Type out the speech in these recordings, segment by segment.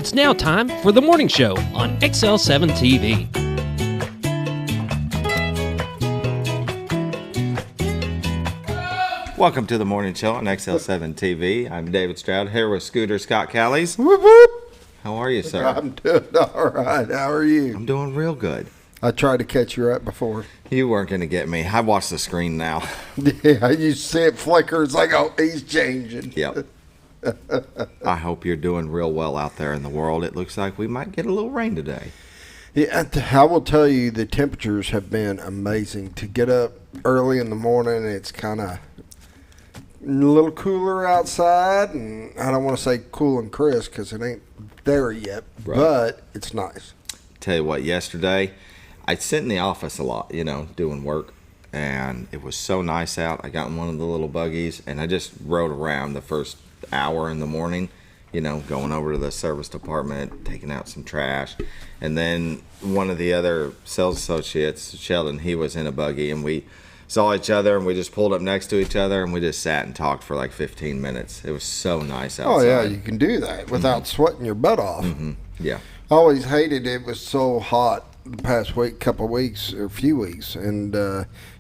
It's now time for the morning show on XL7-TV. Welcome to the morning show on XL7-TV. I'm David Stroud here with Scooter Scott Callies. Whoop, whoop. How are you, sir? I'm doing all right. How are you? I'm doing real good. I tried to catch you right before. You weren't going to get me. I watched the screen now. Yeah, you see it flicker. It's like, oh, he's changing. Yep. I hope you're doing real well out there in the world. It looks like we might get a little rain today. Yeah, I will tell you, the temperatures have been amazing. To get up early in the morning, it's kind of a little cooler outside, and I don't want to say cool and crisp because it ain't there yet, right. But it's nice. Tell you what, yesterday, I sit in the office a lot, doing work, and it was so nice out. I got in one of the little buggies, and I just rode around the first hour in the morning, going over to the service department, taking out some trash. And then one of the other sales associates, Sheldon, he was in a buggy, and we saw each other, and we just pulled up next to each other, and we just sat and talked for like 15 minutes. It was so nice outside. Oh, yeah, you can do that without sweating your butt off. Mm-hmm. Yeah. I always hated it was so hot the past couple of weeks or a few weeks, and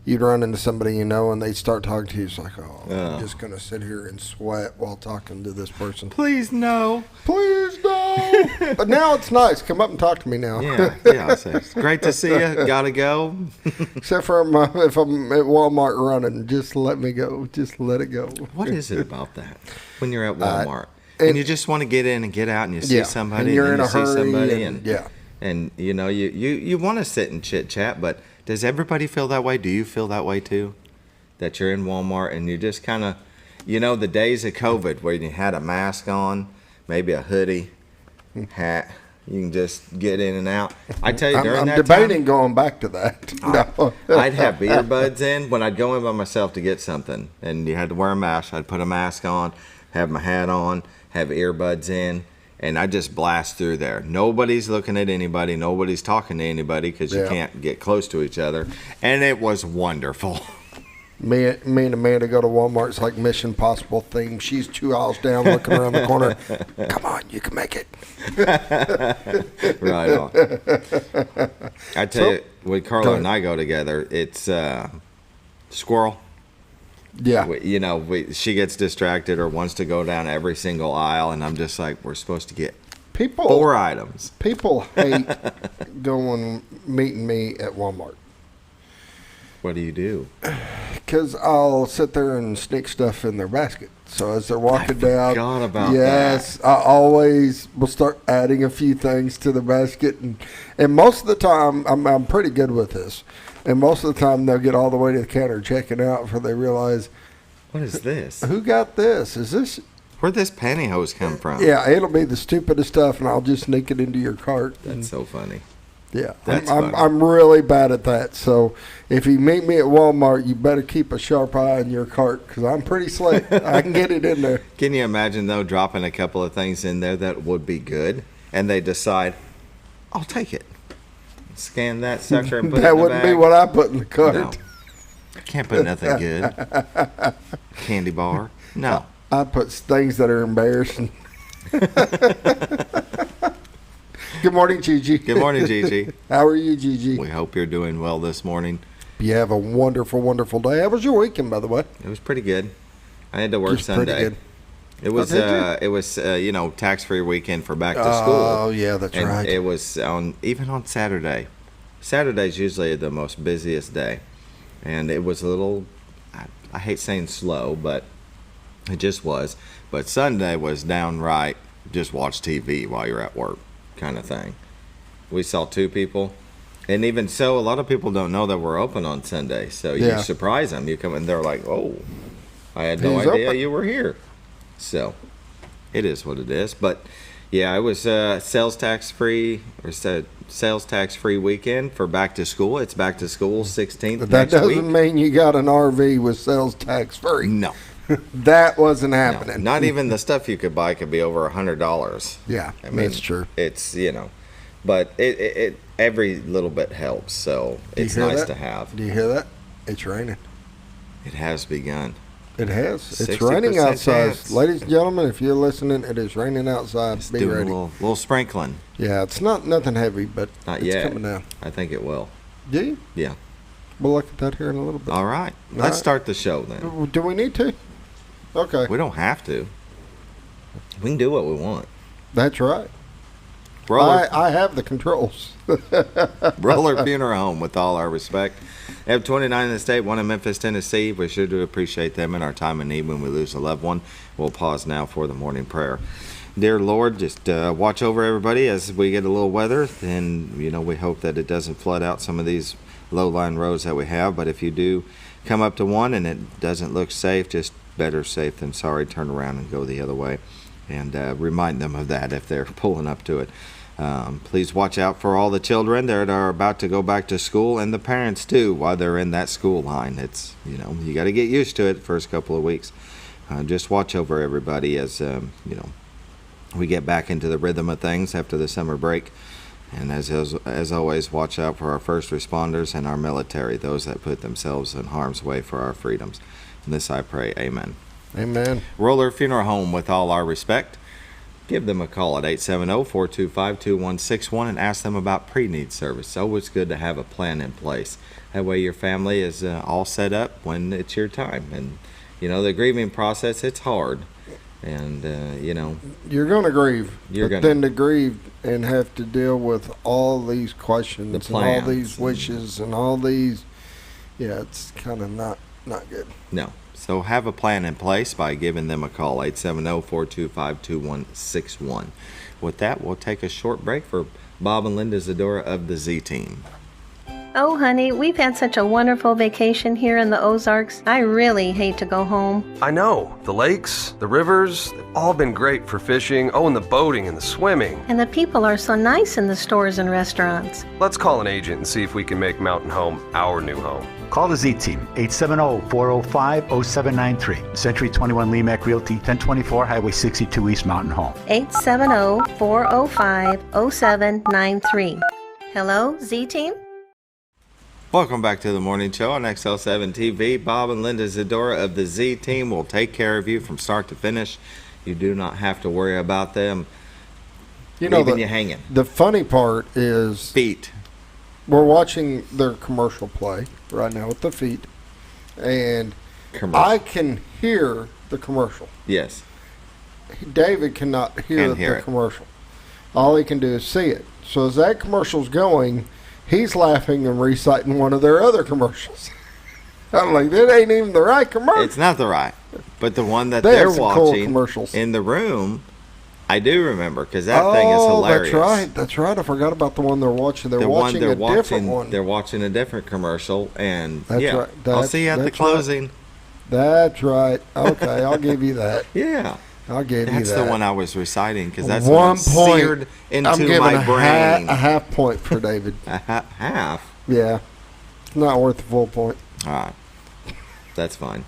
you'd run into somebody and they'd start talking to you. It's like, I'm just going to sit here and sweat while talking to this person. Please no. Please no. But now it's nice. Come up and talk to me now. Yeah. It's great to see you. Gotta go. Except for if I'm at Walmart running, just let me go. Just let it go. What is it about that when you're at Walmart? And you just want to get in and get out, and you see somebody, and you're in a hurry, somebody, and you want to sit and chit chat, but does everybody feel that way? Do you feel that way too? That you're in Walmart and you just kind of, the days of COVID where you had a mask on, maybe a hoodie, hat, you can just get in and out. I tell you, during that time, I'm debating going back to that. No. I'd have earbuds in when I'd go in by myself to get something, and you had to wear a mask. I'd put a mask on, have my hat on, have earbuds in, and I just blast through there. Nobody's looking at anybody. Nobody's talking to anybody because you can't get close to each other. And it was wonderful. Me and Amanda go to Walmart. It's like Mission Impossible theme. She's 2 aisles down looking around the corner. Come on, you can make it. Right on. I tell you, when Carla and I go together, it's squirrel. Yeah. She gets distracted or wants to go down every single aisle, and I'm just like, we're supposed to get 4 items. People hate meeting me at Walmart. What do you do? Because I'll sit there and sneak stuff in their basket. So as they're walking down, forgot about that. I always will start adding a few things to the basket, and most of the time I'm pretty good with this. And most of the time they'll get all the way to the counter checking out before they realize, what is this? Who got this? Is this? Where'd this pantyhose come from? Yeah, it'll be the stupidest stuff, and I'll just sneak it into your cart. That's so funny. Yeah, funny. I'm really bad at that. So if you meet me at Walmart, you better keep a sharp eye on your cart because I'm pretty slick. I can get it in there. Can you imagine, though, dropping a couple of things in there that would be good, and they decide, I'll take it. Scan that sucker and put it in the bag. That wouldn't be what I put in the cart. No. Can't put nothing good. Candy bar. No. I put things that are embarrassing. Good morning, Gigi. Good morning, Gigi. How are you, Gigi? We hope you're doing well this morning. You have a wonderful, wonderful day. How was your weekend, by the way? It was pretty good. I had to work Sunday. Pretty good. It was tax-free weekend for back to school. Oh yeah, that's and right. It was even on Saturday. Saturday's usually the most busiest day, and it was a little. I hate saying slow, but it just was. But Sunday was downright just watch TV while you're at work kind of thing. We saw 2 people, and even so, a lot of people don't know that we're open on Sunday. So you surprise them. You come and they're like, "Oh, I had no idea you were here." So, it is what it is. But, yeah, it was sales tax free weekend for back to school. It's back to school 16th But next that doesn't week. mean you got an RV with sales tax free. No. That wasn't happening. No, not even the stuff you could buy could be over $100. Yeah, I mean, that's true. It's, but it every little bit helps. So, it's nice to have. Do you hear that? It's raining. It has begun. It has. It's 60% raining outside. chance. Ladies and gentlemen, if you're listening, it is raining outside. Just Be do ready. a little sprinkling. Yeah, it's nothing heavy, but Not it's yet. coming down. I think it will. Do you? Yeah. We'll look at that here in a little bit. All right. All Let's right. start the show then. Do we need to? Okay. We don't have to. We can do what we want. That's right. Roller, I have the controls. Roller Funeral Home, with all our respect. They have 29 in the state, one in Memphis, Tennessee. We sure do appreciate them in our time of need when we lose a loved one. We'll pause now for the morning prayer. Dear Lord, just watch over everybody as we get a little weather. And, we hope that it doesn't flood out some of these low-lying roads that we have. But if you do come up to one and it doesn't look safe, just better safe than sorry. Turn around and go the other way. And remind them of that if they're pulling up to it. Please watch out for all the children that are about to go back to school, and the parents too while they're in that school line. It's you got to get used to it the first couple of weeks. Just watch over everybody as we get back into the rhythm of things after the summer break. And as always, watch out for our first responders and our military, those that put themselves in harm's way for our freedoms. And this I pray, amen. Amen. Roller Funeral Home, with all our respect. Give them a call at 870-425-2161 and ask them about pre-need service. It's always good to have a plan in place. That way your family is all set up when it's your time. And, the grieving process, it's hard. And, You're going to grieve. You're but gonna- then to grieve and have to deal with all these questions The and all plans these wishes and all these, it's kind of not good. No. So have a plan in place by giving them a call, 870-425-2161. With that, we'll take a short break for Bob and Linda Zadora of the Z-Team. Oh, honey, we've had such a wonderful vacation here in the Ozarks. I really hate to go home. I know. The lakes, the rivers, they've all been great for fishing. Oh, and the boating and the swimming. And the people are so nice in the stores and restaurants. Let's call an agent and see if we can make Mountain Home our new home. Call the Z-Team, 870-405-0793. Century 21 Lemac Realty, 1024 Highway 62 East Mountain Home. 870-405-0793. Hello, Z-Team? Welcome back to the morning show on XL7-TV. Bob and Linda Zadora of the Z-Team will take care of you from start to finish. You do not have to worry about them leaving you hanging. The funny part is Feet. we're watching their commercial play right now with the feet, and Commercial. I can hear the commercial. Yes. David cannot hear Can't hear the it. commercial. All he can do is see it. So as that commercial's going, he's laughing and reciting one of their other commercials. I'm like, that ain't even the right commercial. It's not the right. But the one that They they're have some cool watching commercials. in the room, I do remember, because that thing is hilarious. That's right. I forgot about the one they're watching. They're The one watching they're a different watching, one. they're watching a different commercial, and That's yeah, right. I'll see you at the That's right. closing. That's right. Okay, I'll give you that. Yeah, I'll give you that's that. the one I was reciting, because that's One the one point. seared into I'm giving my a brain. half point for David. Half. Yeah, it's not worth the full point. All right, that's fine.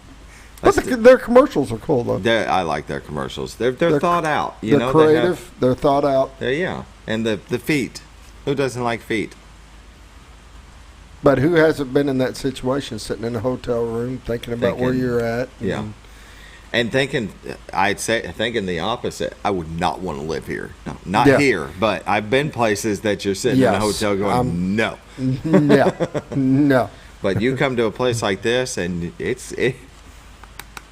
But their commercials are cool though. I like their commercials. They're thought out. They're creative. They're thought out. Yeah, and the feet. Who doesn't like feet? But who hasn't been in that situation, sitting in a hotel room, thinking about where you're at? Yeah. And thinking the opposite. I would not want to live here. No, not here. But I've been places that you're sitting in a hotel going, no. Yeah. No. But you come to a place like this, and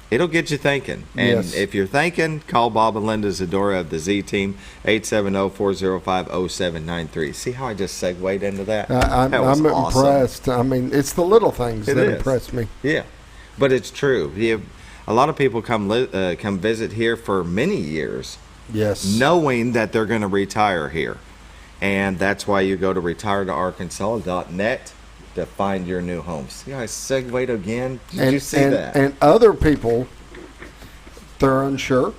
it'll get you thinking. And if you're thinking, call Bob and Linda Zadora of the Z-Team, 870-405-0793. See how I just segued into that? I'm awesome. impressed. I mean, it's the little things that impress me. Yeah, but it's true. A lot of people come visit here for many years, Yes. knowing that they're going to retire here. And that's why you go to retiretoarkansas.net to find your new home. See how I segued again? Did you see that? And other people, they're unsure.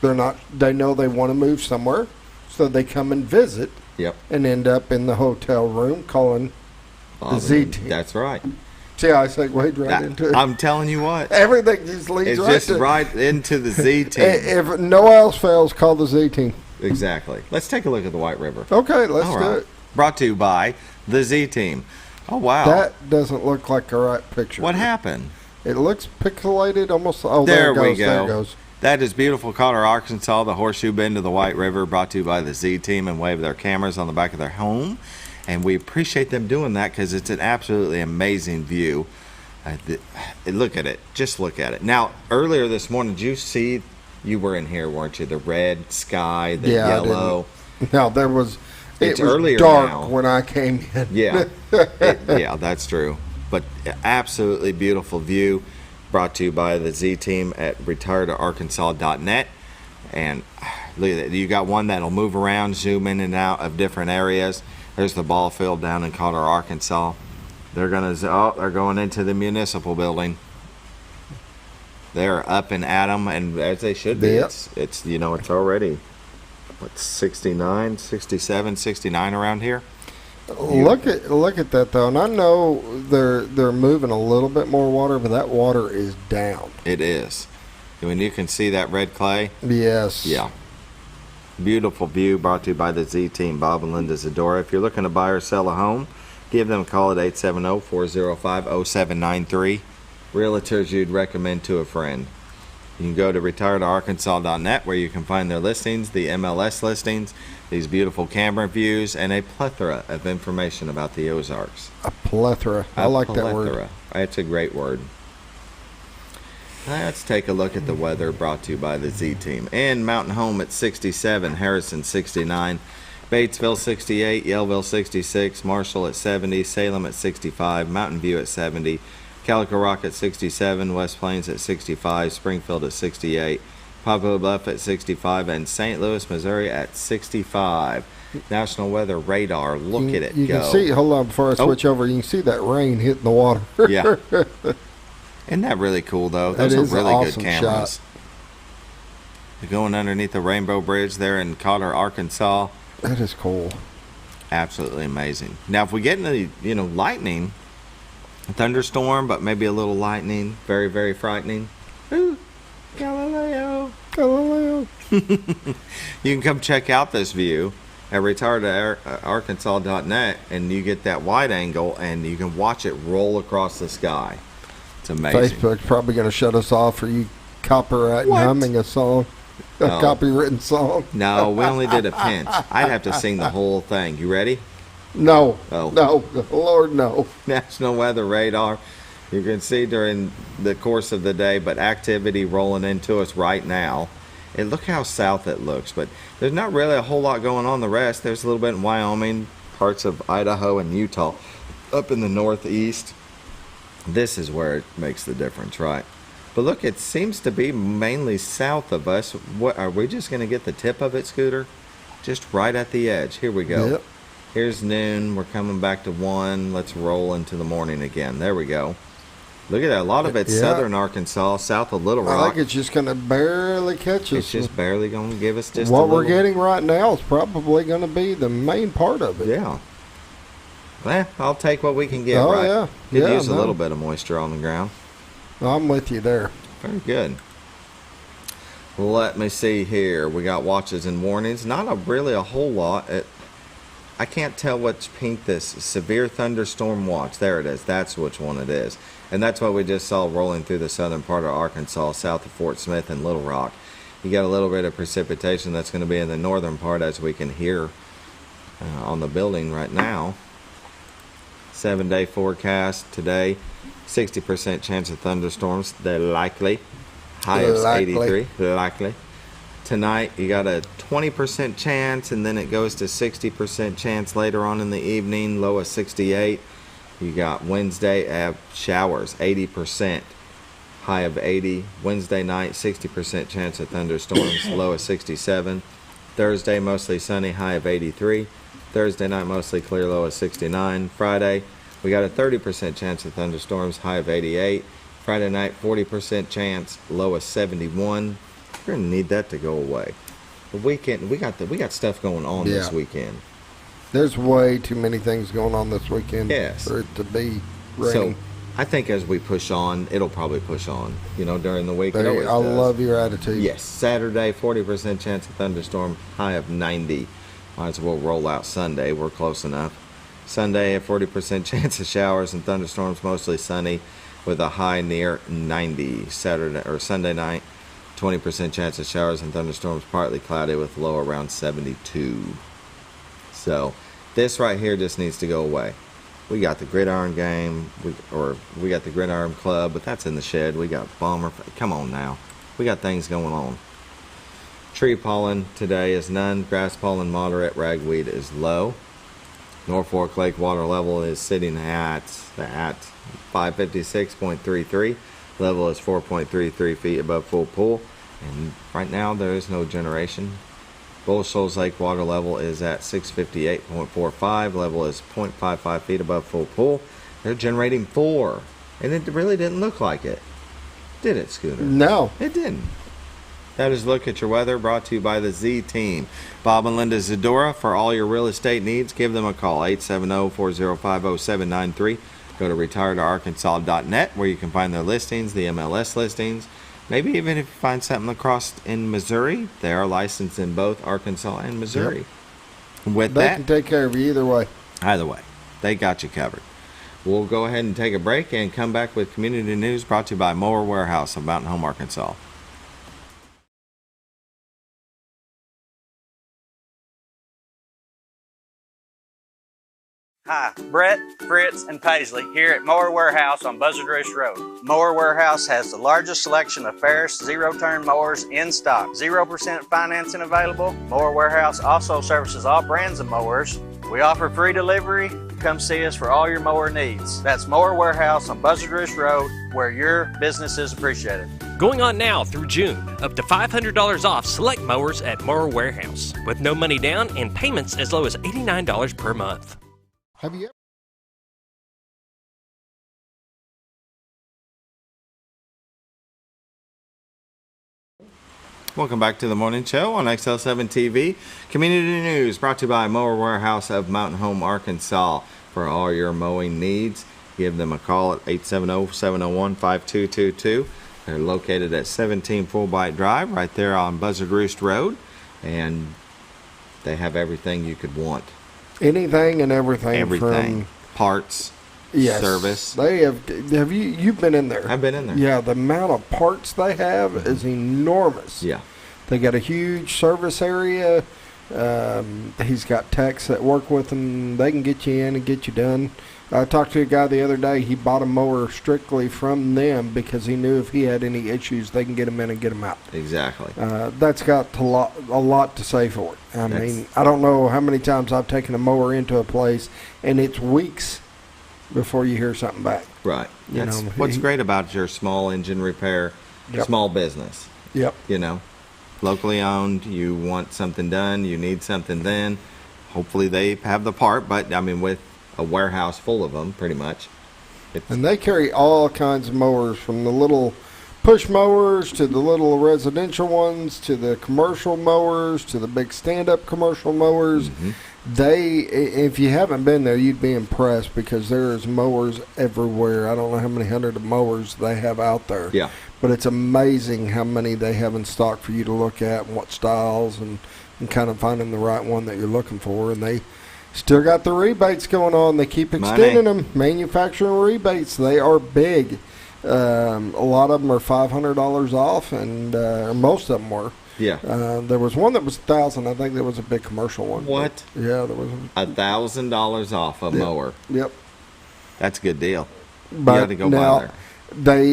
They know they want to move somewhere, so they come and visit and end up in the hotel room calling the Z-Team. That's right. See how I segued right into it? I'm telling you what. Everything just leads right into the Z-Team. If no else fails, call the Z-Team. Exactly. Let's take a look at the White River. Okay, let's do it. Brought to you by the Z-Team. Oh, wow. That doesn't look like the right picture. What happened? It looks pixelated, almost. Oh, There there it goes. we go. There it goes. That is beautiful Color, Arkansas, the horseshoe bend of the White River, brought to you by the Z Team and wave their cameras on the back of their home. And we appreciate them doing that because it's an absolutely amazing view. Look at it. Just look at it. Now, earlier this morning, did you see, you were in here, weren't you? The red sky, the yellow. No, there was. It's It was earlier dark now. when I came in. Yeah, yeah, that's true. But absolutely beautiful view, brought to you by the Z Team at retiredarkansas.net. And look at that. You got one that'll move around, zoom in and out of different areas. There's the ball field down in Color, Arkansas. They're they're going into the municipal building. They're up and at 'em, and as they should be. Yep. It's it's already, what, 69, 67, 69 around here. Look at that though, and I know they're moving a little bit more water, but that water is down. It is. When you can see that red clay. Yes. Yeah. Beautiful view, brought to you by the Z Team, Bob and Linda Zadora. If you're looking to buy or sell a home, give them a call at 870-405-0793. Realtors you'd recommend to a friend. You can go to retiredarkansas.net where you can find their listings, the MLS listings, these beautiful camera views, and a plethora of information about the Ozarks. A plethora. I like that word. That's a great word. Let's take a look at the weather, brought to you by the Z Team. In Mountain Home at 67, Harrison 69, Batesville 68, Yellville 66, Marshall at 70, Salem at 65, Mountain View at 70, Calico Rock at 67, West Plains at 65, Springfield at 68, Poplar Bluff at 65, and St. Louis, Missouri at 65. National Weather Radar, look at it you go. can see, hold on before I switch over, you can see that rain hitting the water. Yeah. Isn't that really cool, though? Those That are is an really awesome good cameras. They're going underneath the Rainbow Bridge there in Color, Arkansas. That is cool. Absolutely amazing. Now, if we get into, lightning, thunderstorm, but maybe a little lightning, very, very frightening. Ooh, Galileo. You can come check out this view at retiredarkansas.net, and you get that wide angle, and you can watch it roll across the sky. It's amazing. Facebook's probably going to shut us off for you copyrighting humming a song, a copywritten song. No, we only did a pinch. I'd have to sing the whole thing. You ready? No. Oh. No. Lord, no. National Weather Radar. You can see during the course of the day, but activity rolling into us right now. And look how south it looks, but there's not really a whole lot going on the rest. There's a little bit in Wyoming, parts of Idaho and Utah. Up in the northeast, this is where it makes the difference, right? But look, it seems to be mainly south of us. What, are we just going to get the tip of it, Scooter? Just right at the edge. Here we go. Yep. Here's noon. We're coming back to 1. Let's roll into the morning again. There we go. Look at that. A lot of it's southern Arkansas, south of Little Rock. I think it's just going to barely catch us. It's just barely going to give us just what a little. we're getting right now is probably going to be the main part of it. Yeah. Well, I'll take what we can get, Oh, right? yeah. Could Yeah, use a no. little bit of moisture on the ground. I'm with you there. Very good. Let me see here. We got watches and warnings. Not really a whole lot. I can't tell which pink this severe thunderstorm watch. There it is. That's which one it is. And that's what we just saw rolling through the southern part of Arkansas, south of Fort Smith and Little Rock. You got a little bit of precipitation that's going to be in the northern part, as we can hear on the building right now. 7-day forecast today. 60% chance of thunderstorms. They're likely. High of 83. Likely. Tonight, you got a 20% chance, and then it goes to 60% chance later on in the evening. Low of 68. You got Wednesday, showers, 80%. High of 80. Wednesday night, 60% chance of thunderstorms. Low of 67. Thursday, mostly sunny. High of 83. Thursday night, mostly clear. Low of 69. Friday, we got a 30% chance of thunderstorms. High of 88. Friday night, 40% chance. Low of 71. We're gonna need that to go away. The weekend, we got stuff going on this weekend. There's way too many things going on this weekend Yes. for it to be So raining. I think as we push on, it'll probably push on. During the week. It I always does. love your attitude. Yes, Saturday, 40% chance of thunderstorm, high of 90. Might as well roll out Sunday. We're close enough. Sunday, a 40% chance of showers and thunderstorms, mostly sunny. with a high near 90. Sunday night, 20% chance of showers and thunderstorms, partly cloudy with low around 72. So this right here just needs to go away. We got the gridiron game, we got the gridiron club, but that's in the shed. We got bomber. Come on now. We got things going on. Tree pollen today is none. Grass pollen moderate. Ragweed is low. Norfolk Lake water level is sitting at 556.33. Level is 4.33 feet above full pool. And right now there is no generation. Bull Shoals Lake water level is at 658.45. Level is 0.55 feet above full pool. They're generating 4. And it really didn't look like it. Did it, Scooter? No. It didn't. That is Look at Your Weather, brought to you by the Z Team. Bob and Linda Zadora, for all your real estate needs, give them a call, 870-405-0793. Go to retiredarkansas.net, where you can find their listings, the MLS listings. Maybe even if you find something across in Missouri, they are licensed in both Arkansas and Missouri. Yep. With they that, can take care of you either way. Either way, they got you covered. We'll go ahead and take a break and come back with community news brought to you by Mower Warehouse of Mountain Home, Arkansas. Hi, Brett, Fritz, and Paisley here at Mower Warehouse on Buzzard Roost Road. Mower Warehouse has the largest selection of Ferris zero-turn mowers in stock. 0% financing available. Mower Warehouse also services all brands of mowers. We offer free delivery. Come see us for all your mower needs. That's Mower Warehouse on Buzzard Roost Road, where your business is appreciated. Going on now through June, up to $500 off select mowers at Mower Warehouse, with no money down and payments as low as $89 per month. Have you ever? Welcome back to the morning show on XL7-TV. Community news brought to you by Mower Warehouse of Mountain Home, Arkansas. For all your mowing needs, give them a call at 870-701-5222. They're located at 17 Fulbright Drive, right there on Buzzard Roost Road. And they have everything you could want. Anything and everything. Everything. From Parts. yes, Service. They have you've been in there. I've been in there. Yeah, the amount of parts they have is enormous. Yeah. They got a huge service area. He's got techs that work with them. They can get you in and get you done. I talked to a guy the other day. He bought a mower strictly from them because he knew if he had any issues, they can get him in and get him out. Exactly. That's got a lot to say for it. I mean, I don't know how many times I've taken a mower into a place, and it's weeks before you hear something back. Right. You That's know, what's great about your small engine repair, small business. Yep. You know, locally owned, you want something done, you need something then. Hopefully they have the part, but I mean, with a warehouse full of them, pretty much. And they carry all kinds of mowers, from the little push mowers to the little residential ones to the commercial mowers to the big stand-up commercial mowers. Mm-hmm. If you haven't been there, you'd be impressed because there's mowers everywhere. I don't know how many hundred of mowers they have out there. Yeah. But it's amazing how many they have in stock for you to look at and what styles and kind of finding the right one that you're looking for. And they still got the rebates going on. They keep extending them. Manufacturing rebates, they are big. A lot of them are $500 off, and most of them were. Yeah. There was one that was $1,000. I think there was a big commercial one. What? Yeah, there was $1,000 off a mower. Yep. That's a good deal. But you got to go now, by there.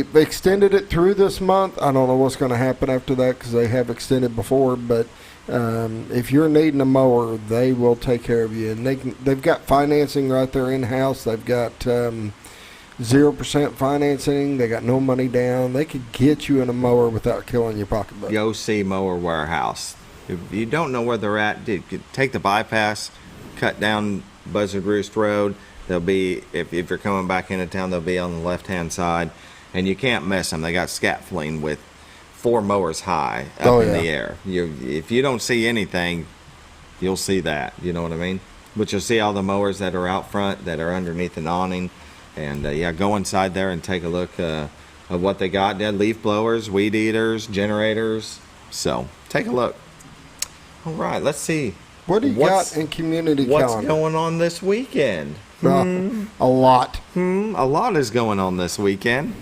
They extended it through this month. I don't know what's going to happen after that because they have extended before, but if you're needing a mower, they will take care of you. And they've got financing right there in-house. They've got 0% financing. They got no money down. They could get you in a mower without killing your pocketbook. Go see Mower Warehouse. If you don't know where they're at, take the bypass, cut down Buzzard Roost Road. They'll be, if you're coming back into town, they'll be on the left-hand side. And you can't miss them. They got scaffolding with 4 mowers high up in the air. If you don't see anything, you'll see that. You know what I mean? But you'll see all the mowers that are out front, that are underneath an awning. And go inside there and take a look at what they got. They had leaf blowers, weed eaters, generators. So take a look. All right, let's see. What do you got in community calendar? calendar? What's going on this weekend? A lot. A lot is going on this weekend.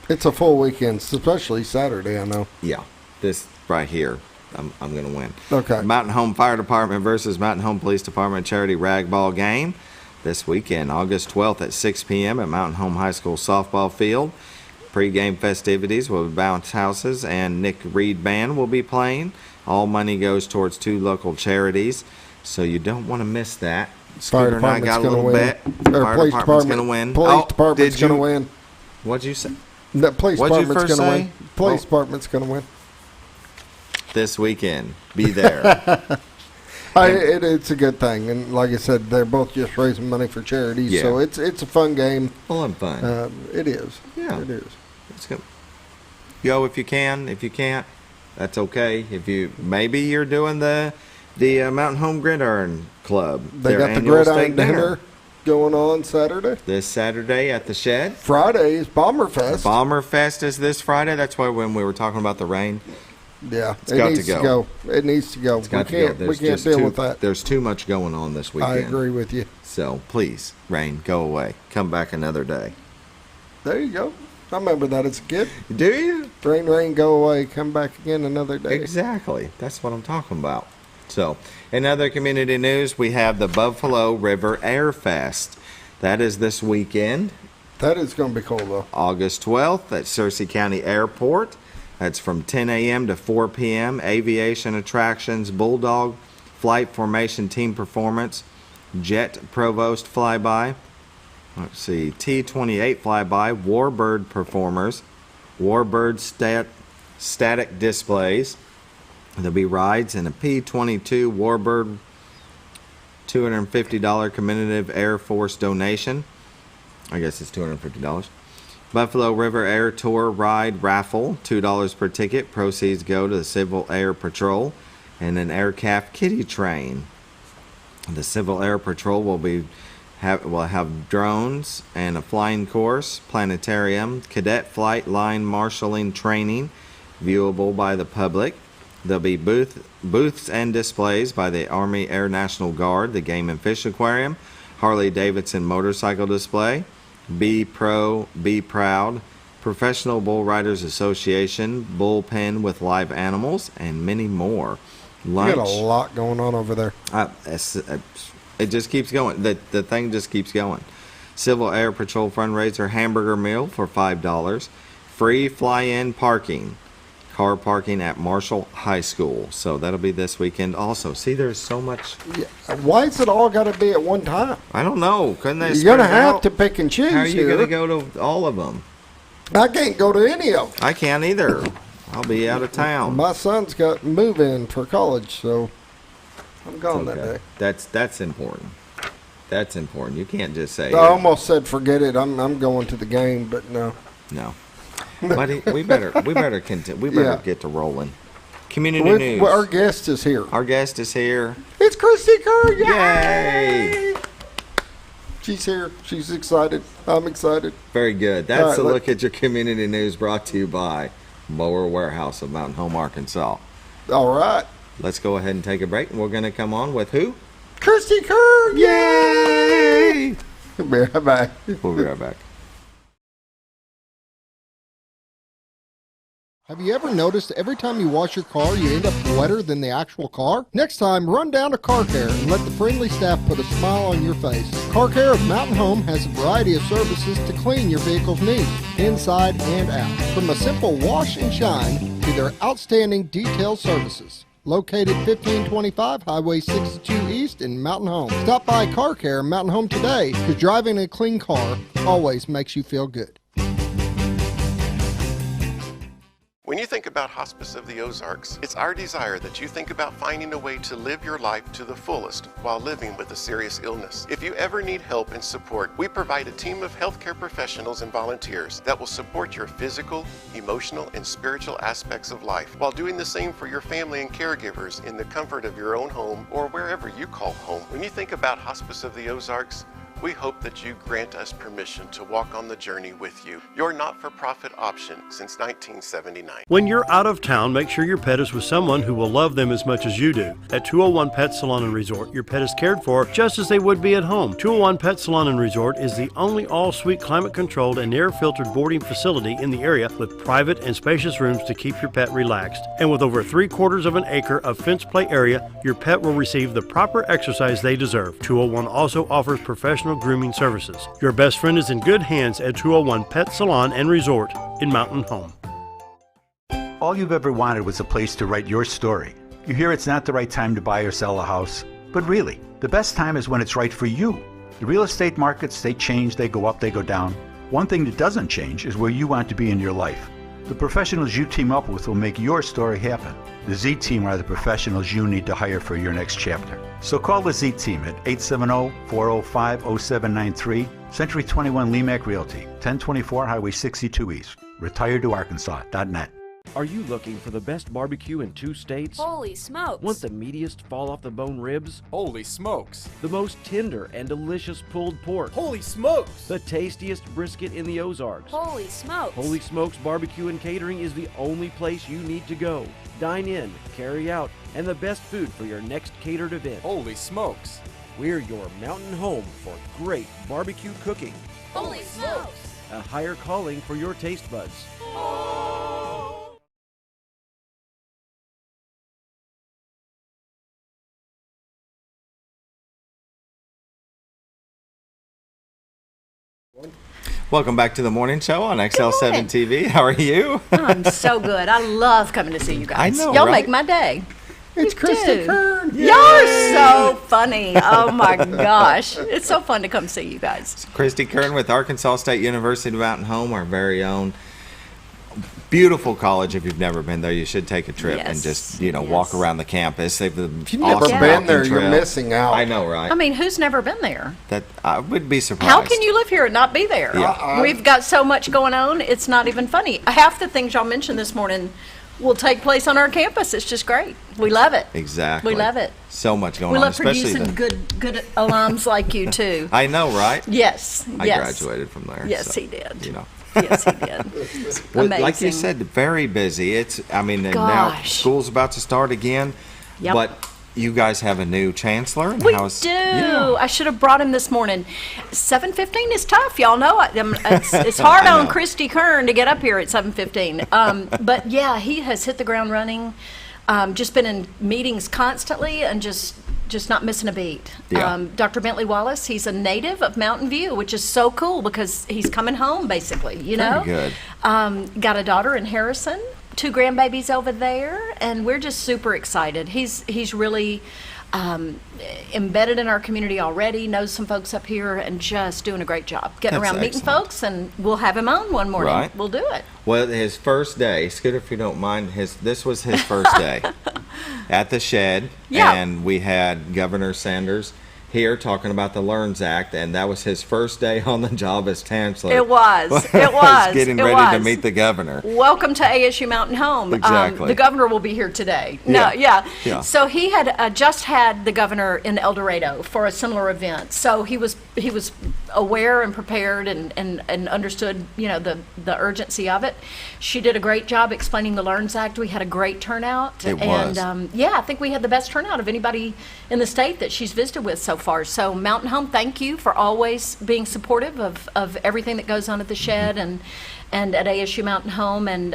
It's a full weekend, especially Saturday, I know. Yeah, this right here, I'm going to win. Okay. Mountain Home Fire Department versus Mountain Home Police Department charity rag ball game this weekend, August 12th at 6 p.m. at Mountain Home High School softball field. Pre-game festivities will be bounce houses, and Nick Reed Band will be playing. All money goes towards 2 local charities, so you don't want to miss that. Fire Scooter and I department's got a going to little win. bet. Or Fire police department's going to department. win. Police department's did you- going to win. What'd you say? The police What'd you department's first going to say? win. Police department's going to win. This weekend. Be there. It's a good thing, and like I said, they're both just raising money for charities, Yeah. so it's a fun game. Full and fun. It is. Yeah. It is. It's good. Go if you can. If you can't, that's okay. If you maybe you're doing the Mountain Home Gridiron Club. They their got the annual gridiron steak dinner going on Saturday. this Saturday at the Shed. Friday is Bomber Fest. Bomber Fest is this Friday. That's why when we were talking about the rain, Yeah, It's got to needs go. It needs to go. it's got we to go. can't. We There's can't just deal with that. There's too much going on this weekend. I agree with you. So please, rain, go away. Come back another day. There you go. I remember that as a kid. Do you? Rain, rain, go away. Come back again another day. Exactly. That's what I'm talking about. So, in other community news, we have the Buffalo River Air Fest. That is this weekend, That is going to be cool, though. August 12th at Searcy County Airport. That's from 10 a.m. to 4 p.m. Aviation attractions, Bulldog Flight Formation Team Performance, Jet Provost Flyby. Let's see, T-28 Flyby, Warbird Performers, Warbird Static Displays. There'll be rides and a P-22 Warbird $250 commemorative Air Force donation. I guess it's $250. Buffalo River Air Tour Ride Raffle, $2 per ticket. Proceeds go to the Civil Air Patrol and an Aircraft Kiddie Train. The Civil Air Patrol will have drones and a flying course, planetarium, cadet flight line marshalling training, viewable by the public. There'll be booths and displays by the Army Air National Guard, the Game and Fish Aquarium, Harley Davidson motorcycle display, Be Pro, Be Proud, Professional Bull Riders Association, bullpen with live animals, and many more. Lunch. You got a lot going on over there. It just keeps going. The thing just keeps going. Civil Air Patrol fundraiser hamburger meal for $5. Free fly-in parking. Car parking at Marshall High School. So that'll be this weekend also. See, there's so much. Yeah. Why is it all got to be at one time? I don't know. Couldn't they You're spread going to it have out? to pick and choose. How are you here. going to go to all of them? I can't go to any of them. I can't either. I'll be out of town. My son's got move-in for college, so I'm gone that day. That's important. That's important. You can't just say I almost said forget it. I'm going to the game, but no. no. Buddy, we better continue. We better Yeah. get to rolling. Community news. Our guest is here. Our guest is here. It's Christy Keirn. Yay! She's here. She's excited. I'm excited. Very good. That's All right, a look at your community news brought to you by Mower Warehouse of Mountain Home, Arkansas. All right. Let's go ahead and take a break, and we're going to come on with who? Christy Keirn. Yay! Be right back. We'll be right back. Have you ever noticed every time you wash your car, you end up wetter than the actual car? Next time, run down to Car Care and let the friendly staff put a smile on your face. Car Care of Mountain Home has a variety of services to clean your vehicle's needs, inside and out. From a simple wash and shine to their outstanding detail services. Located 1525 Highway 62 East in Mountain Home. Stop by Car Care Mountain Home today, because driving a clean car always makes you feel good. When you think about Hospice of the Ozarks, it's our desire that you think about finding a way to live your life to the fullest while living with a serious illness. If you ever need help and support, we provide a team of healthcare professionals and volunteers that will support your physical, emotional, and spiritual aspects of life while doing the same for your family and caregivers in the comfort of your own home or wherever you call home. When you think about Hospice of the Ozarks, we hope that you grant us permission to walk on the journey with you. Your not-for-profit option since 1979. When you're out of town, make sure your pet is with someone who will love them as much as you do. At 201 Pet Salon and Resort, your pet is cared for just as they would be at home. 201 Pet Salon and Resort is the only all-suite climate-controlled and air-filtered boarding facility in the area with private and spacious rooms to keep your pet relaxed. And with over 3/4 of an acre of fenced play area, your pet will receive the proper exercise they deserve. 201 also offers professional grooming services. Your best friend is in good hands at 201 Pet Salon and Resort in Mountain Home. All you've ever wanted was a place to write your story. You hear it's not the right time to buy or sell a house, but really, the best time is when it's right for you. The real estate markets, they change, they go up, they go down. One thing that doesn't change is where you want to be in your life. The professionals you team up with will make your story happen. The Z Team are the professionals you need to hire for your next chapter. So call the Z Team at 870-405-0793, Century 21 Lemac Realty, 1024 Highway 62 East, retiredtoarkansas.net. Are you looking for the best barbecue in 2 states? Holy smokes! Want the meatiest fall-off-the-bone ribs? Holy smokes! The most tender and delicious pulled pork? Holy smokes! The tastiest brisket in the Ozarks? Holy smokes! Holy Smokes Barbecue and Catering is the only place you need to go. Dine in, carry out, and the best food for your next catered event. Holy smokes! We're your mountain home for great barbecue cooking. Holy smokes! A higher calling for your taste buds. Welcome back to the morning show on XL7-TV. How are you? I'm so good. I love coming to see you guys. I know, Y'all right? make my day. It's Christy Keirn. You're so funny. Oh my gosh. It's so fun to come see you guys. Christy Keirn with Arkansas State University Mountain Home, our very own beautiful college. If you've never been there, you should take a trip and just, walk around the campus. They've If you've never been there, you're missing out. I know, right? I mean, who's never been there? That I would be surprised. How can you live here and not be there? Yeah. We've got so much going on, it's not even funny. Half the things y'all mentioned this morning will take place on our campus. It's just great. We love it. Exactly. We love it. So much going We on. love producing good alums like you, too. I know, right? Yes. I graduated from there. Yes, so, he did. Yes, he did. Well, Amazing. like you said, very busy. And now Gosh. school's about to start again. Yep. But you guys have a new chancellor. And We how's- do. Yeah. I should have brought him this morning. 7:15 is tough, y'all know. It's hard I on know. Christy Keirn to get up here at 7:15. But yeah, he has hit the ground running. Just been in meetings constantly and just not missing a beat. Yeah. Dr. Bentley Wallace, he's a native of Mountain View, which is so cool because he's coming home basically. You know. Very good. Got a daughter in Harrison. 2 grandbabies over there, and we're just super excited. He's really embedded in our community already, knows some folks up here, and just doing a great job getting That's around meeting excellent. folks, and we'll have him on one morning. Right. We'll do it. Well, his first day, Scooter, if you don't mind, this was his first day at the shed, Yeah. and we had Governor Sanders here talking about the LEARNS Act, and that was his first day on the job as chancellor. It was. It was. Getting It ready to was. meet the governor. Welcome to ASU Mountain Home. Exactly. The governor will be here today. Yeah. So he had just had the governor in El Dorado for a similar event. So he was aware and prepared and understood, the urgency of it. She did a great job explaining the LEARNS Act. We had a great turnout. It was. And I think we had the best turnout of anybody in the state that she's visited with so far. So Mountain Home, thank you for always being supportive of everything that goes on at the shed and at ASU Mountain Home. And,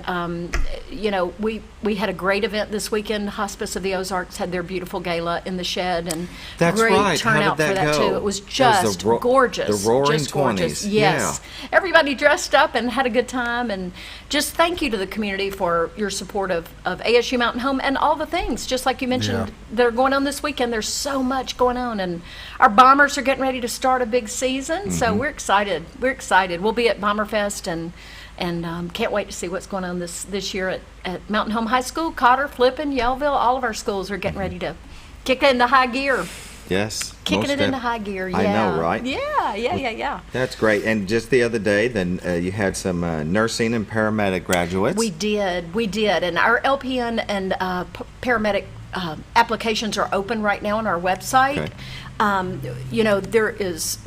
we had a great event this weekend. Hospice of the Ozarks had their beautiful gala in the shed, and That's great right. How turnout did for that that go? too. It was That just was gorgeous. the roaring just gorgeous. 20s. Yes. Everybody dressed up and had a good time, and just thank you to the community for your support of ASU Mountain Home and all the things, just like you mentioned, that are going on this weekend. There's so much going on, and our Bombers are getting ready to start a big season, so we're excited. We'll be at Bomberfest and can't wait to see what's going on this year at Mountain Home High School, Cotter, Flippin, Yellville. All of our schools are getting ready to kick it into high gear. Yes. Kicking it into high gear, yeah. I know, right? Yeah. That's great. And just the other day, then you had some nursing and paramedic graduates. We did. And our LPN and paramedic applications are open right now on our website.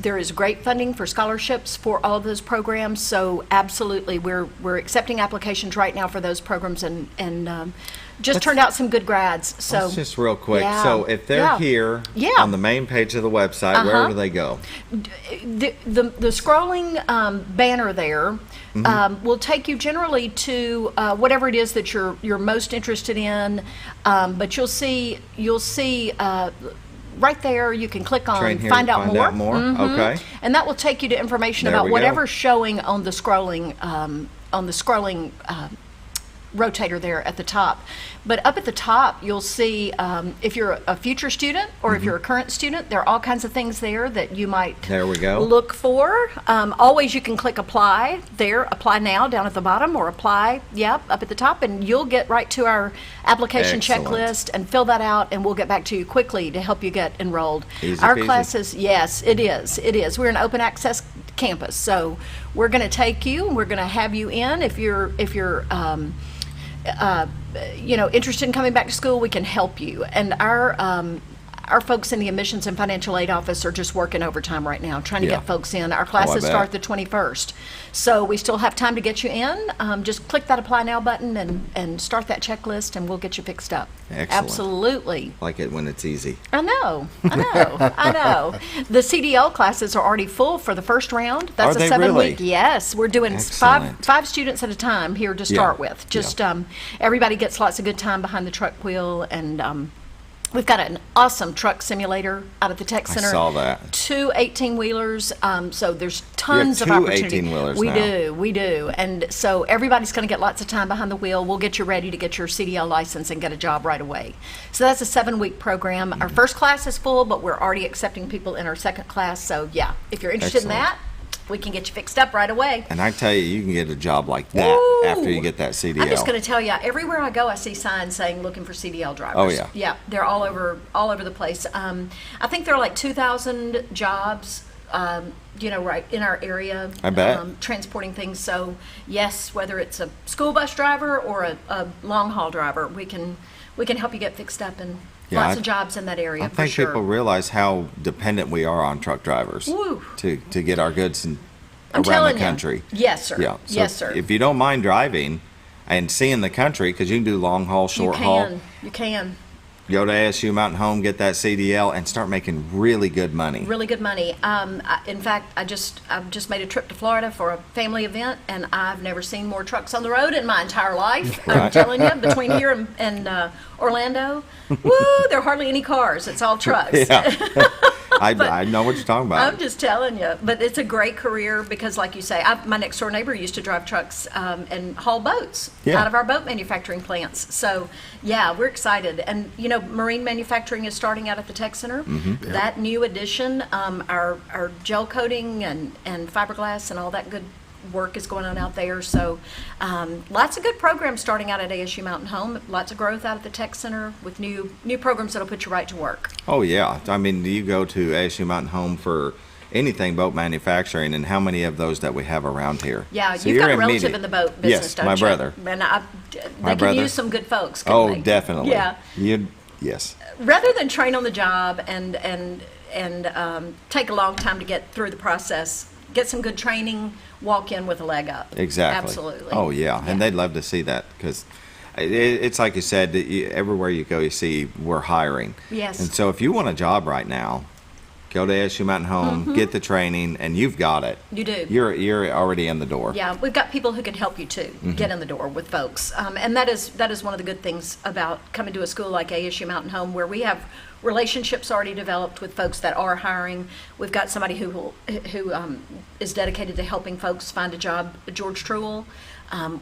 There is great funding for scholarships for all of those programs. So absolutely, we're accepting applications right now for those programs, and just turned out some good grads. So let's just real quick. So if they're here on the main page of the website, where do they go? The scrolling banner there will take you generally to whatever it is that you're most interested in. But you'll see right there, you can click on Find Out More. Okay. And that will take you to information about whatever's showing on the scrolling rotator there at the top. But up at the top, you'll see if you're a future student or if you're a current student, there are all kinds of things there that you might look for. Always you can click Apply there, Apply Now down at the bottom, or Apply, up at the top, and you'll get right to our application checklist and fill that out, and we'll get back to you quickly to help you get enrolled. Our classes, yes, it is. We're an open access campus, so we're going to take you and we're going to have you in. If you're interested in coming back to school, we can help you. And our folks in the admissions and financial aid office are just working overtime right now, trying to get folks in. Our classes start the 21st. So we still have time to get you in. Just click that Apply Now button and start that checklist, and we'll get you fixed up. Excellent. Absolutely. Like it when it's easy. I know. The CDL classes are already full for the first round. That's a 7-week. Yes, we're doing five students at a time here to start with. Just everybody gets lots of good time behind the truck wheel, and we've got an awesome truck simulator out at the Tech Center. I saw that. 2 18-wheelers. So there's tons of opportunity. 18-wheelers We do. And so everybody's going to get lots of time behind the wheel. We'll get you ready to get your CDL license and get a job right away. So that's a 7-week program. Our first class is full, but we're already accepting people in our second class. So if you're interested in that, we can get you fixed up right away. And I tell you can get a job like that after you get that CDL. I'm just going to tell you, everywhere I go, I see signs saying looking for CDL drivers. Oh, yeah. Yeah, they're all over the place. I think there are like 2,000 jobs, right in our area. I bet. Transporting things. So, yes, whether it's a school bus driver or a long-haul driver, we can help you get fixed up, and lots of jobs in that area. I think people realize how dependent we are on truck drivers to get our goods around the country. Yes, sir. Yeah. So yes, sir. If you don't mind driving and seeing the country, because you can do long haul, short haul. You can. Go to ASU Mountain Home, get that CDL, and start making really good money. Really good money. In fact, I've just made a trip to Florida for a family event, and I've never seen more trucks on the road in my entire life. I'm telling you, between here and Orlando, there are hardly any cars. It's all trucks. Yeah. I know what you're talking about. I'm just telling you. But it's a great career because, like you say, my next door neighbor used to drive trucks and haul boats out of our boat manufacturing plants. So, we're excited. And, marine manufacturing is starting out at the Tech Center. That new addition, our gel coating and fiberglass and all that good work is going on out there. So lots of good programs starting out at ASU Mountain Home. Lots of growth out at the Tech Center with new programs that'll put you right to work. Oh, yeah. I mean, you go to ASU Mountain Home for anything boat manufacturing, and how many of those that we have around here? Yeah, so you've got a relative in the boat business, don't you? Yes, my brother. And they can use some good folks, couldn't they? Definitely. Yeah. Yes. Rather than train on the job and take a long time to get through the process, get some good training, walk in with a leg up. Exactly. Absolutely. Oh, yeah. And they'd love to see that because it's like you said, everywhere you go, you see we're hiring. Yes. And so if you want a job right now, go to ASU Mountain Home, get the training, and you've got it. You do. You're already in the door. Yeah, we've got people who can help you too, get in the door with folks. And that is one of the good things about coming to a school like ASU Mountain Home, where we have relationships already developed with folks that are hiring. We've got somebody who is dedicated to helping folks find a job. George Truel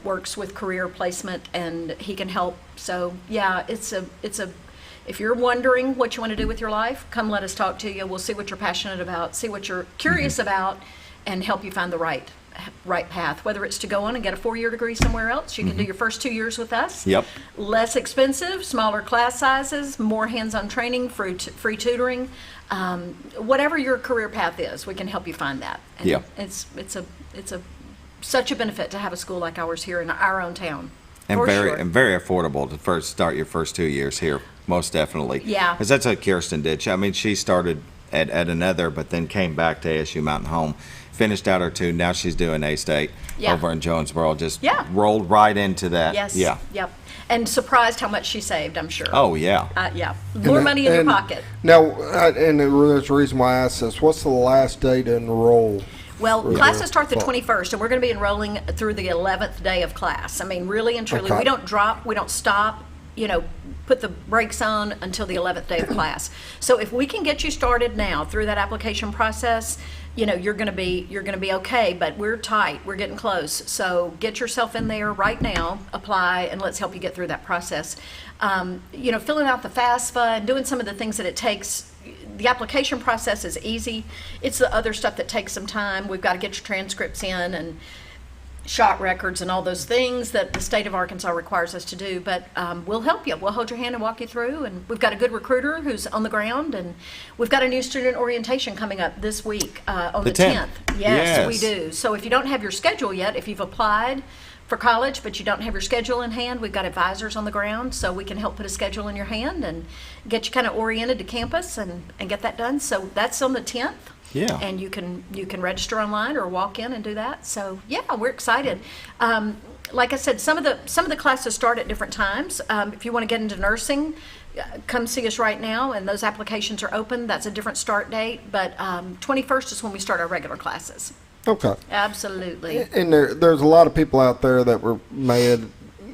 works with career placement, and he can help. So yeah, it's a. If you're wondering what you want to do with your life, come let us talk to you. We'll see what you're passionate about, see what you're curious about, and help you find the right path. Whether it's to go on and get a 4-year degree somewhere else, you can do your first 2 years with us. Yep. Less expensive, smaller class sizes, more hands-on training, free tutoring. Whatever your career path is, we can help you find that. And it's such a benefit to have a school like ours here in our own town. And very affordable to start your first 2 years here. most definitely. Yeah. Because that's what Kirsten did. She started at another, but then came back to ASU Mountain Home, finished out her 2. Now she's doing A-State over in Jonesboro. Just rolled right into that. Yes. Yeah. Yep. And surprised how much she saved, I'm sure. Oh, yeah. Yeah. More money in your pocket. Now, and there's a reason why I asked this. What's the last day to enroll? Well, classes start the 21st, and we're going to be enrolling through the 11th day of class. I mean, really and truly, we don't drop, we don't stop, put the brakes on until the 11th day of class. So if we can get you started now through that application process, you're going to be okay, but we're tight. We're getting close. So get yourself in there right now, apply, and let's help you get through that process. Filling out the FAFSA and doing some of the things that it takes. The application process is easy. It's the other stuff that takes some time. We've got to get your transcripts in and shot records and all those things that the state of Arkansas requires us to do, but we'll help you. We'll hold your hand and walk you through, and we've got a good recruiter who's on the ground, and we've got a new student orientation coming up this week on the 10th. Yes, we do. So if you don't have your schedule yet, if you've applied for college but you don't have your schedule in hand, we've got advisors on the ground, so we can help put a schedule in your hand and get you kind of oriented to campus and get that done. So that's on the 10th. Yeah. And you can register online or walk in and do that. So yeah, we're excited. Like I said, some of the classes start at different times. If you want to get into nursing, come see us right now, and those applications are open. That's a different start date, but 21st is when we start our regular classes. Okay. Absolutely. And there's a lot of people out there that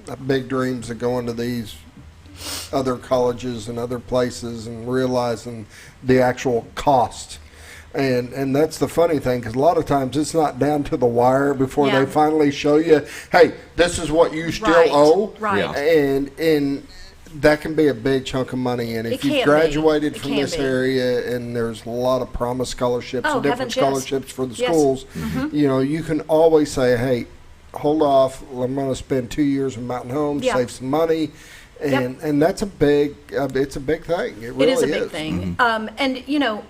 had big dreams of going to these other colleges and other places and realizing the actual cost. And that's the funny thing, because a lot of times it's not down to the wire before they finally show you, hey, this is what you still owe. Right. Yeah. And that can be a big chunk of money. And if you've graduated from this area, and there's a lot of promise scholarships and different scholarships for the schools, you can always say, hey, hold off. I'm going to spend 2 years in Mountain Home, save some money. And that's it's a big thing. It really is. It is a big thing. And,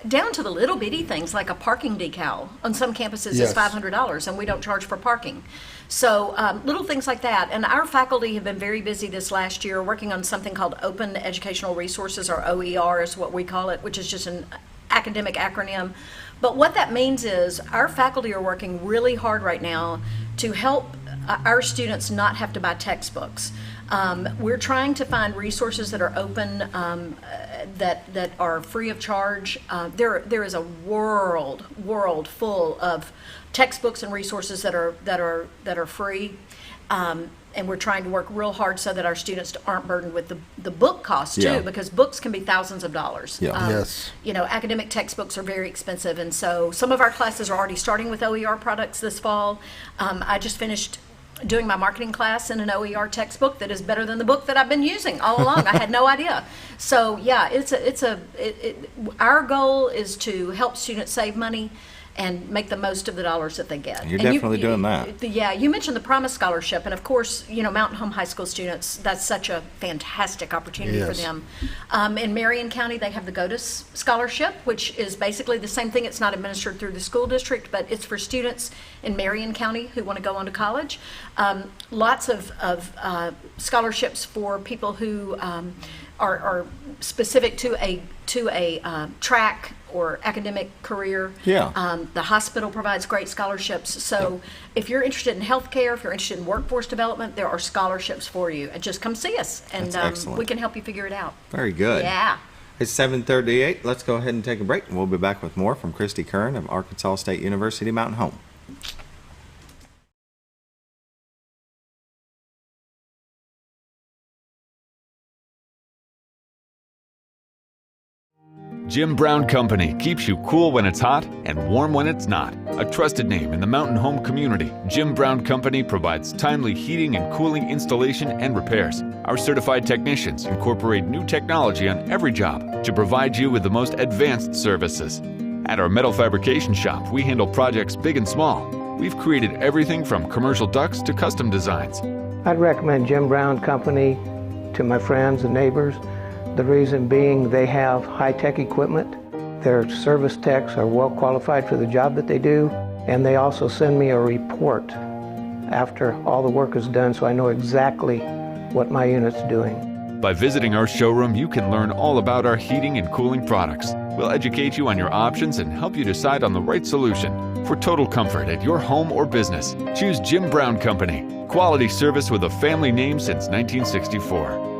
down to the little bitty things like a parking decal on some campuses is $500, and we don't charge for parking. So little things like that. And our faculty have been very busy this last year working on something called Open Educational Resources, or OER is what we call it, which is just an academic acronym. But what that means is our faculty are working really hard right now to help our students not have to buy textbooks. We're trying to find resources that are open, that are free of charge. There is a world full of textbooks and resources that are free, and we're trying to work real hard so that our students aren't burdened with the book costs too, because books can be thousands of dollars. Academic textbooks are very expensive, and so some of our classes are already starting with OER products this fall. I just finished doing my marketing class in an OER textbook that is better than the book that I've been using all along. I had no idea. So yeah, our goal is to help students save money and make the most of the dollars that they get. You're definitely doing that. Yeah, you mentioned the Promise Scholarship, and of course, Mountain Home High School students, that's such a fantastic opportunity for them. In Marion County, they have the GOTUS Scholarship, which is basically the same thing. It's not administered through the school district, but it's for students in Marion County who want to go on to college. Lots of scholarships for people who are specific to a track or academic career. The hospital provides great scholarships. So if you're interested in healthcare, if you're interested in workforce development, there are scholarships for you. And just come see us, and we can help you figure it out. Very good. Yeah. It's 7:38. Let's go ahead and take a break, and we'll be back with more from Christy Keirn of Arkansas State University Mountain Home. Jim Brown Company keeps you cool when it's hot and warm when it's not. A trusted name in the mountain home community, Jim Brown Company provides timely heating and cooling installation and repairs. Our certified technicians incorporate new technology on every job to provide you with the most advanced services. At our metal fabrication shop, we handle projects big and small. We've created everything from commercial ducts to custom designs. I'd recommend Jim Brown Company to my friends and neighbors. The reason being they have high-tech equipment. Their service techs are well qualified for the job that they do, and they also send me a report after all the work is done so I know exactly what my unit's doing. By visiting our showroom, you can learn all about our heating and cooling products. We'll educate you on your options and help you decide on the right solution. For total comfort at your home or business, choose Jim Brown Company. Quality service with a family name since 1964.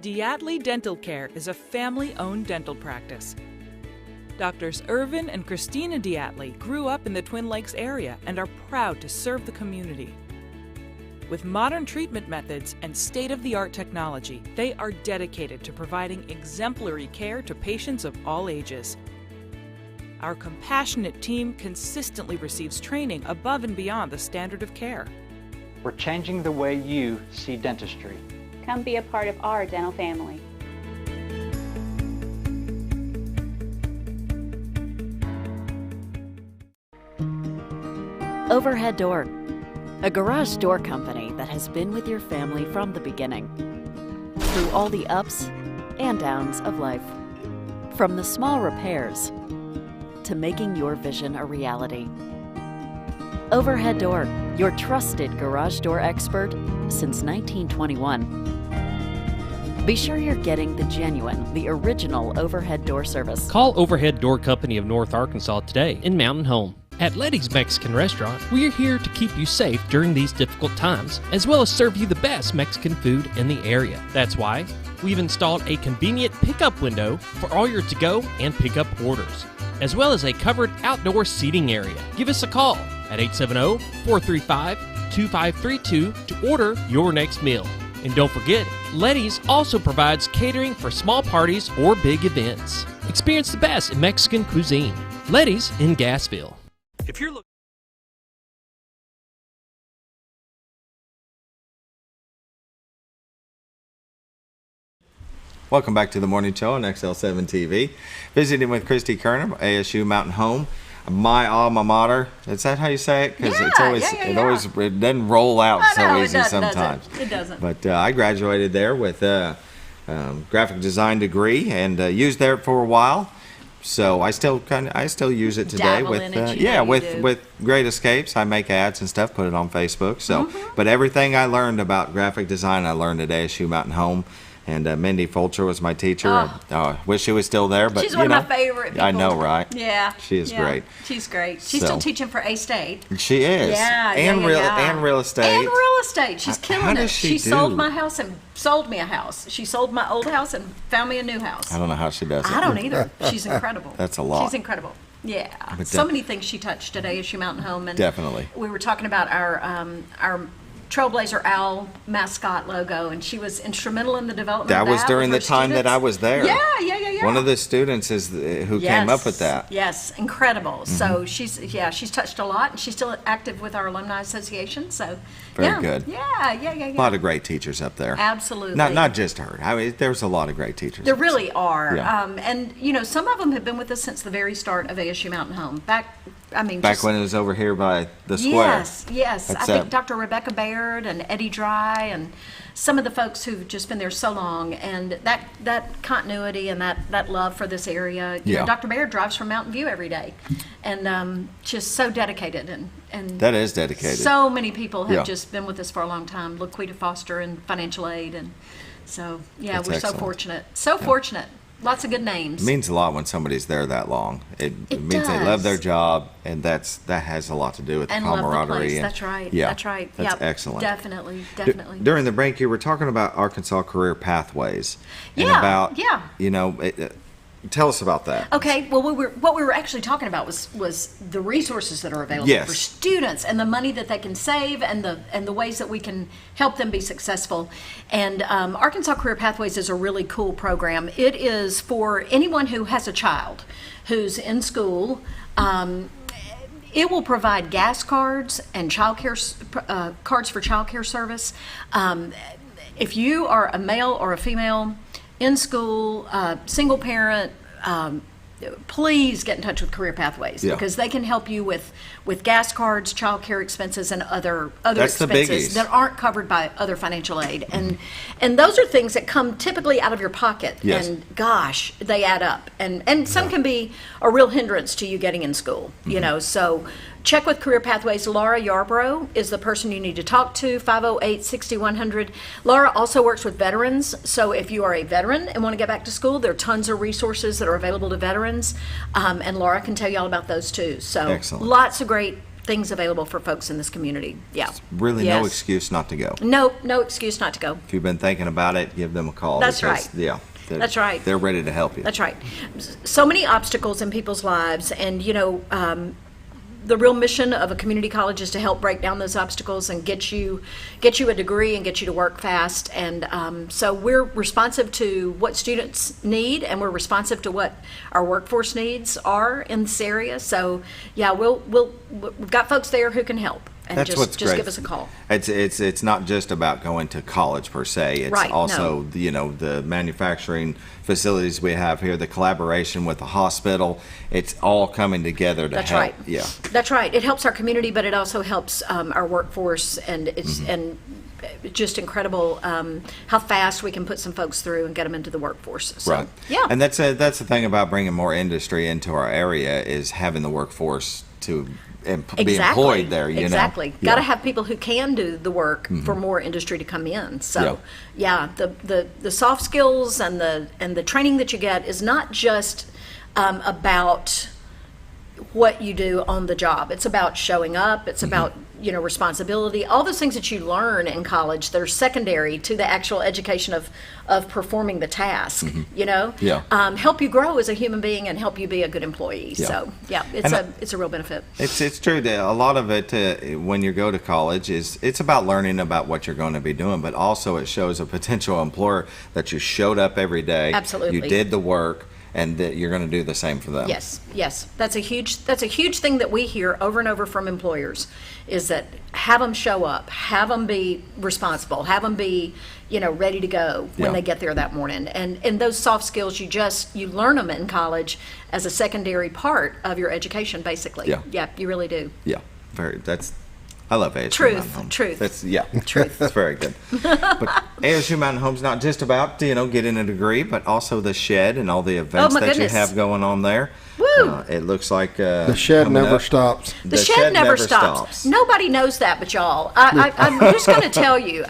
Diatley Dental Care is a family-owned dental practice. Doctors Irvin and Christina Diatley grew up in the Twin Lakes area and are proud to serve the community. With modern treatment methods and state-of-the-art technology, they are dedicated to providing exemplary care to patients of all ages. Our compassionate team consistently receives training above and beyond the standard of care. We're changing the way you see dentistry. Come be a part of our dental family. Overhead Door, a garage door company that has been with your family from the beginning, through all the ups and downs of life. From the small repairs to making your vision a reality. Overhead Door, your trusted garage door expert since 1921. Be sure you're getting the genuine, the original overhead door service. Call Overhead Door Company of North Arkansas today in Mountain Home. At Letty's Mexican Restaurant, we are here to keep you safe during these difficult times, as well as serve you the best Mexican food in the area. That's why we've installed a convenient pickup window for all your to-go and pickup orders, as well as a covered outdoor seating area. Give us a call at 870-435-2532 to order your next meal. And don't forget, Letty's also provides catering for small parties or big events. Experience the best in Mexican cuisine. Letty's in Gassville. If you're looking Welcome back to the morning show on XL7-TV. Visiting with Christy Keirn, ASU Mountain Home. My alma mater. Is that how you say it? Because it's always it doesn't roll out easy sometimes. It doesn't. But I graduated there with a graphic design degree and used there for a while. So I still use it today. Dabble with in it, with Great Escapes. I make ads and stuff, put it on Facebook. So, but everything I learned about graphic design, I learned at ASU Mountain Home. And Mindy Fulcher was my teacher. I wish she was still there, but she's one of my favorite people. I know, right? Yeah, she is great. She's great. She's still teaching for A-State. She is. And real estate. And real estate. She's killing it. Does she sold my house and sold me a house. She sold my old house and found me a new house. I don't know how she does it. I don't either. She's incredible. That's a lot. She's incredible. Yeah, so many things she touched at ASU Mountain Home, and definitely. We were talking about our Trailblazer Owl mascot logo, and she was instrumental in the development of that. That was during the time that I was there. Yeah. One of the students who came up with that. Yes, incredible. So she's touched a lot, and she's still active with our alumni association. So very good. Yeah. A lot of great teachers up there. Absolutely. Not just her. I mean, there's a lot of great teachers. There really are. Yeah. And some of them have been with us since the very start of ASU Mountain Home. Back when it was over here by the square. Yes. I think Dr. Rebecca Baird and Eddie Dry and some of the folks who've just been there so long, and that continuity and that love for this area. You know, Dr. Baird drives from Mountain View every day, and just so dedicated and that is dedicated. So many people have just been with us for a long time. Laquita Foster and financial aid, and so That's we're excellent. so fortunate. So fortunate. Lots of good names. It means a lot when somebody's there that long. It means they love their job, and that has a lot to do with the camaraderie. Love the place. That's right. Yeah, that's right. That's excellent. Definitely. During the break, you were talking about Arkansas Career Pathways. And about tell us about that. Okay. Well, what we were actually talking about was the resources that are available for students and the money that they can save and the ways that we can help them be successful. And Arkansas Career Pathways is a really cool program. It is for anyone who has a child who's in school. It will provide gas cards and childcare cards for childcare service. If you are a male or a female in school, single parent, please get in touch with Career Pathways because they can help you with gas cards, child care expenses, and other expenses that aren't covered by other financial aid. And those are things that come typically out of your pocket. Yes. And gosh, they add up. And some can be a real hindrance to you getting in school. So check with Career Pathways. Laura Yarborough is the person you need to talk to, 508-6100. Laura also works with veterans, so if you are a veteran and want to get back to school, there are tons of resources that are available to veterans, and Laura can tell you all about those too. So Excellent. Lots of great things available for folks in this community. Yeah. Really Yes. no excuse not to go. No excuse not to go. If you've been thinking about it, give them a call. That's because, right. Yeah. That's right. They're ready to help you. That's right. So many obstacles in people's lives, and the real mission of a community college is to help break down those obstacles and get you a degree and get you to work fast. And so we're responsive to what students need, and we're responsive to what our workforce needs are in this area. So yeah, we've got folks there who can help. And That's what's just great. give us a call. It's not just about going to college per se. It's Right, also the manufacturing facilities we have here, the collaboration with the hospital. It's all coming together to That's help. right. Yeah. That's right. It helps our community, but it also helps our workforce, and it's and just incredible how fast we can put some folks through and get them into the workforce. So, Right. Yeah. And that's the thing about bringing more industry into our area is having the workforce to be employed there. Exactly. Yeah. Got to have people who can do the work for more industry to come in. So, the soft skills and the training that you get is not just about what you do on the job. It's about showing up. It's about responsibility. All those things that you learn in college that are secondary to the actual education of performing the task. Help you grow as a human being and help you be a good employee. Yeah. So it's a real benefit. It's true that a lot of it when you go to college it's about learning about what you're going to be doing, but also it shows a potential employer that you showed up every day. Absolutely. You did the work, and that you're going to do the same for them. Yes. That's a huge thing that we hear over and over from employers, is that have them show up, have them be responsible, have them be ready to go when they get there that morning. And those soft skills you learn them in college as a secondary part of your education, basically. Yeah, you really do. Yeah, I love ASU Mountain Home. Truth. Truth. That's very good. But ASU Mountain Home's not just about getting a degree, but also the shed and all the events that you have going on there. Woo! It looks like the shed never stops. The shed never stops. Nobody knows that but y'all. I'm just going to tell you.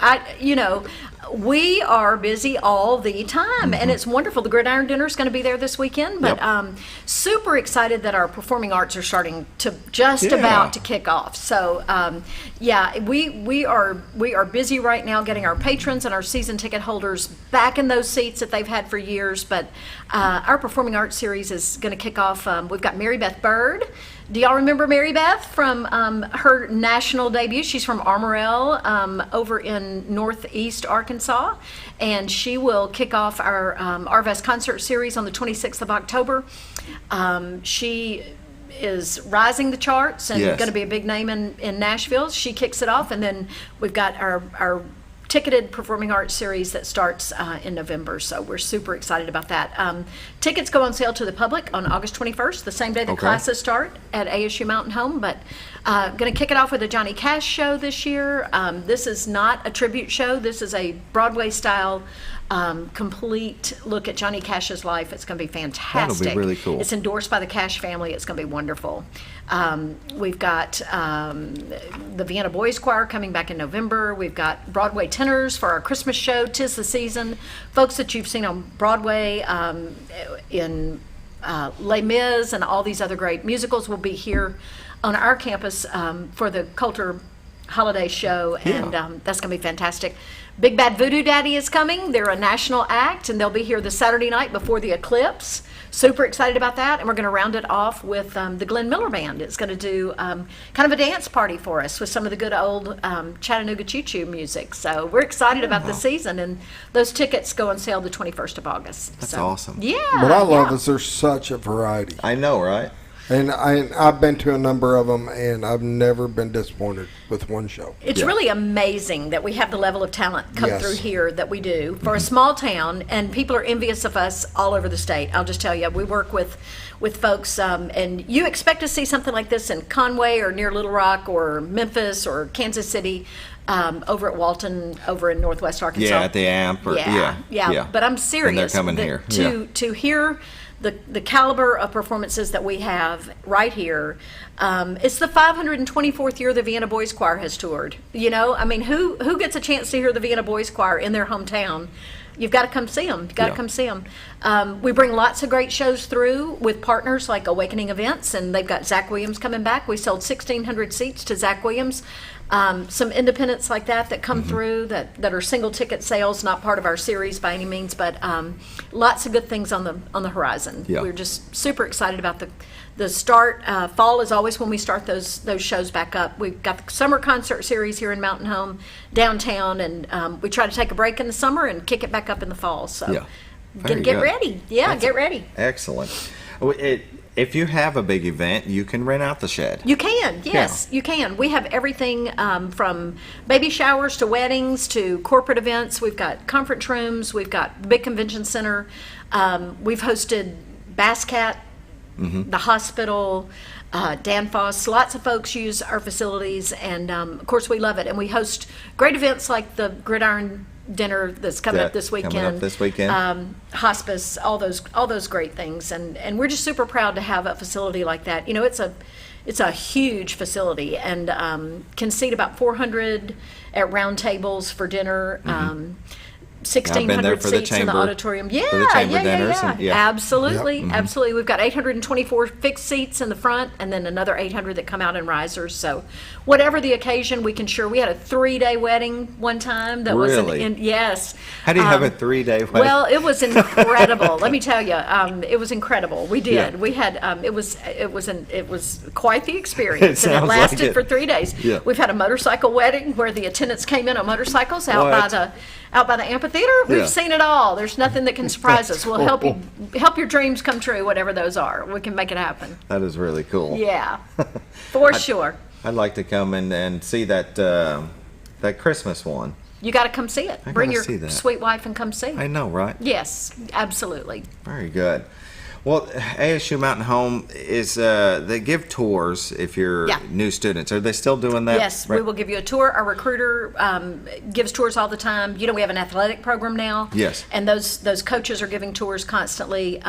We are busy all the time, and it's wonderful. The Gridiron Dinner is going to be there this weekend, but super excited that our performing arts are starting to about to kick off. So, we are busy right now getting our patrons and our season ticket holders back in those seats that they've had for years. But our performing arts series is going to kick off. We've got Mary Beth Bird. Do y'all remember Mary Beth from her national debut? She's from Armorel over in northeast Arkansas, and she will kick off our Arvest concert series on the 26th of October. She is rising the charts and going to be a big name in Nashville. She kicks it off, and then we've got our ticketed performing arts series that starts in November, so we're super excited about that. Tickets go on sale to the public on August 21st, the same day the classes start at ASU Mountain Home, but going to kick it off with a Johnny Cash show this year. This is not a tribute show. This is a Broadway-style complete look at Johnny Cash's life. It's going to be fantastic. That'll be really cool. It's endorsed by the Cash family. It's going to be wonderful. We've got the Vienna Boys Choir coming back in November. We've got Broadway tenors for our Christmas show, 'Tis the Season. Folks that you've seen on Broadway in Les Mis and all these other great musicals will be here on our campus for the Coulter Holiday Show, and that's going to be fantastic. Big Bad Voodoo Daddy is coming. They're a national act, and they'll be here the Saturday night before the eclipse. Super excited about that, and we're going to round it off with the Glenn Miller Band. It's going to do kind of a dance party for us with some of the good old Chattanooga Choo Choo music. So we're excited about the season, and those tickets go on sale the 21st of August. That's awesome. Yeah. What I love is there's such a variety. I know, right? And I've been to a number of them, and I've never been disappointed with one show. It's really amazing that we have the level of talent come through here that we do for a small town, and people are envious of us all over the state. I'll just tell you, we work with folks, and you expect to see something like this in Conway or near Little Rock or Memphis or Kansas City. Over at Walton, over in Northwest Arkansas. Yeah, at the AMP. Yeah. But I'm serious. And they're coming here. To hear the caliber of performances that we have right here. It's the 524th year the Vienna Boys Choir has toured. You know, I mean, who gets a chance to hear the Vienna Boys Choir in their hometown? You've got to come see them. You've got to come see them. We bring lots of great shows through with partners like Awakening Events, and they've got Zach Williams coming back. We sold 1,600 seats to Zach Williams. Some independents like that come through that are single ticket sales, not part of our series by any means, but lots of good things on the horizon. Yeah. We're just super excited about the start. Fall is always when we start those shows back up. We've got the summer concert series here in Mountain Home downtown, and we try to take a break in the summer and kick it back up in the fall. So get ready. Yeah, get ready. Excellent. If you have a big event, you can rent out the shed. You can, yes, you can. We have everything from baby showers to weddings to corporate events. We've got conference rooms. We've got the big convention center. We've hosted Basscat, the hospital, Danfoss. Lots of folks use our facilities, and of course we love it. And we host great events like the Gridiron Dinner that's coming up this weekend. Hospice, all those great things, and we're just super proud to have a facility like that. You know, it's a huge facility, and can seat about 400 at round tables for dinner. 1,600 seats in the auditorium. Yeah. Absolutely, absolutely. We've got 824 fixed seats in the front, and then another 800 that come out in risers. So, whatever the occasion, we had a 3-day wedding one time. That was yes. How do you have a 3-day wedding? Well, it was incredible. Let me tell you, it was incredible. We did. Yeah. We had it was quite the experience, and it lasted for 3 days. Yeah. We've had a motorcycle wedding where the attendants came in on motorcycles out by the amphitheater. We've seen it all. There's nothing that can surprise us. We'll help your dreams come true, whatever those are. We can make it happen. That is really cool. Yeah, for sure. I'd like to come and see that Christmas one. You got to come see it. Bring your sweet wife and come see. I know, right? Yes, absolutely. Very good. Well, ASU Mountain Home is, they give tours if you're new students. Are they still doing that? Yes, we will give you a tour. Our recruiter gives tours all the time. You know, we have an athletic program now. Yes. And those coaches are giving tours constantly.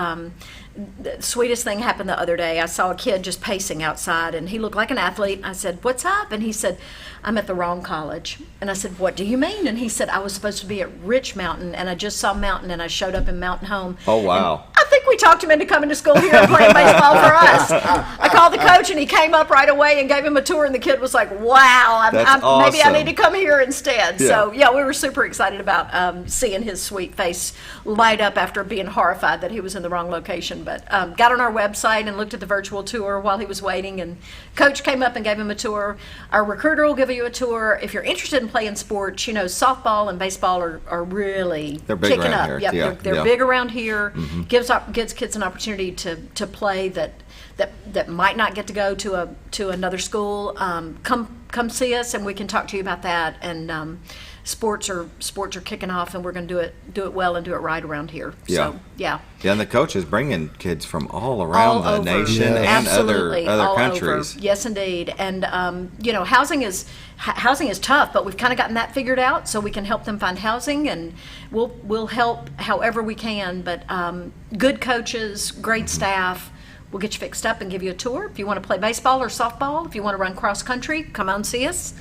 The sweetest thing happened the other day. I saw a kid just pacing outside, and he looked like an athlete. I said, "What's up?" And he said, "I'm at the wrong college." And I said, "What do you mean?" And he said, "I was supposed to be at Rich Mountain, and I just saw Mountain, and I showed up in Mountain Home." Oh, wow. And I think we talked him into coming to school here and playing baseball for us. I called the coach, and he came up right away and gave him a tour, and the kid was like, "Wow, awesome. Maybe I need to come here instead." Yeah. So, we were super excited about seeing his sweet face light up after being horrified that he was in the wrong location. But got on our website and looked at the virtual tour while he was waiting, and coach came up and gave him a tour. Our recruiter will give you a tour. If you're interested in playing sports, you know, softball and baseball are really kicking up. Here. Yep, they're big around here. Gives kids an opportunity to play that might not get to go to another school. Come see us, and we can talk to you about that. And sports are kicking off, and we're going to do it well and do it right around here. Yeah. So, yeah. Yeah, and the coach is bringing kids from all around the nation and other countries. Over. Yes, indeed. And you know, housing is tough, but we've kind of gotten that figured out, so we can help them find housing, and we'll help however we can. But good coaches, great staff. We'll get you fixed up and give you a tour. If you want to play baseball or softball, if you want to run cross country, come out and see us.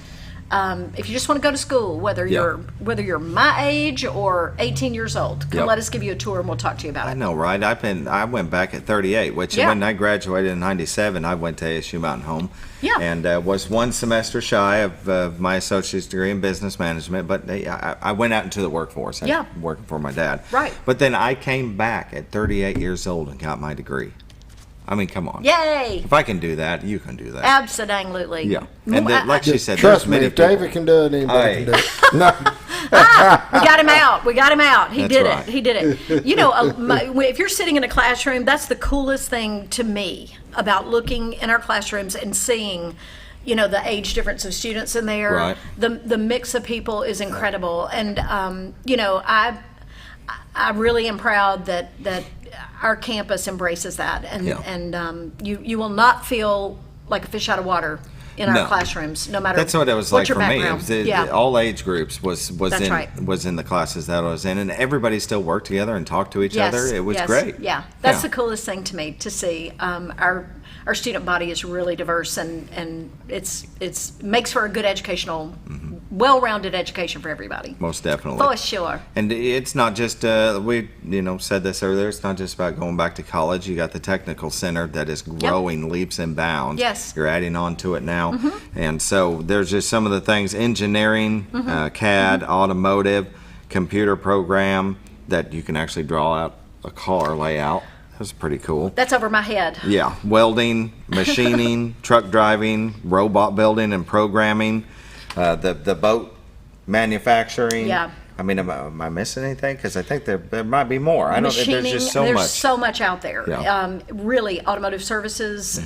If you just want to go to school, whether you're my age or 18 years old, come let us give you a tour and we'll talk to you about it. I know, right? I went back at 38, which when I graduated in '97, I went to ASU Mountain Home. Yeah. And was one semester shy of my associate's degree in business management, but I went out into the workforce. Working for my dad. Right. But then I came back at 38 years old and got my degree. I mean, come on. Yay! If I can do that, you can do that. Absolutely. Yeah. And like she said, trust me, if David can do it, anybody can do it. No. We got him out. We got him out. He That's did right. it. He did it. You know, if you're sitting in a classroom, that's the coolest thing to me about looking in our classrooms and seeing, you know, the age difference of students in there. Right. The mix of people is incredible. And, you know, I really am proud that our campus embraces that, and you will not feel like a fish out of water in our No. classrooms, no matter That's what it was what's like your for me. It background. was Yeah. all age groups was That's in right. was in the classes that I was in, and everybody still worked together and talked to each Yes, other. It was yes, great. Yeah, that's Yeah. the coolest thing to me to see. Our student body is really diverse, and it's makes for a good educational, well-rounded education for everybody. Most definitely. For sure. And it's not just we said this earlier. It's not just about going back to college. You got the technical center that is growing leaps and bounds. Yes. You're adding on to it now, Mhm. and so there's just some of the things: engineering, CAD, automotive, computer program that you can actually draw out a car layout. That's pretty cool. That's over my head. Yeah, welding, machining, truck driving, robot building and programming, the boat manufacturing. Yeah. I mean, am I missing anything? Because I think there might be more. I don't. Machining, There's just so there's much. so much out there. Yeah. Really, automotive services.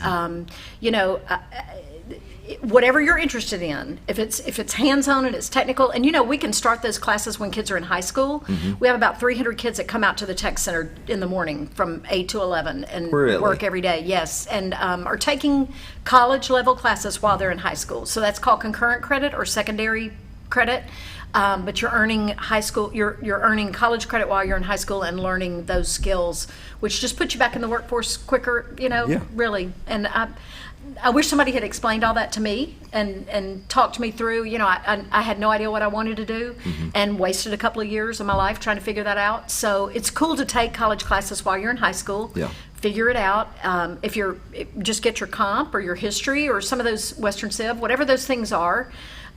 Whatever you're interested in, if it's hands-on and it's technical, and we can start those classes when kids are in high school. We have about 300 kids that come out to the tech center in the morning from 8 to 11 and Really? work every day. Yes, and are taking college level classes while they're in high school. So that's called concurrent credit or secondary credit. But you're earning high school, you're earning college credit while you're in high school and learning those skills, which just puts you back in the workforce quicker. Yeah. Really. And I wish somebody had explained all that to me and talked me through. I had no idea what I wanted to do and wasted a couple of years of my life trying to figure that out. So it's cool to take college classes while you're in high school. Yeah. Figure it out. Just get your comp or your history or some of those Western Civ, whatever those things are.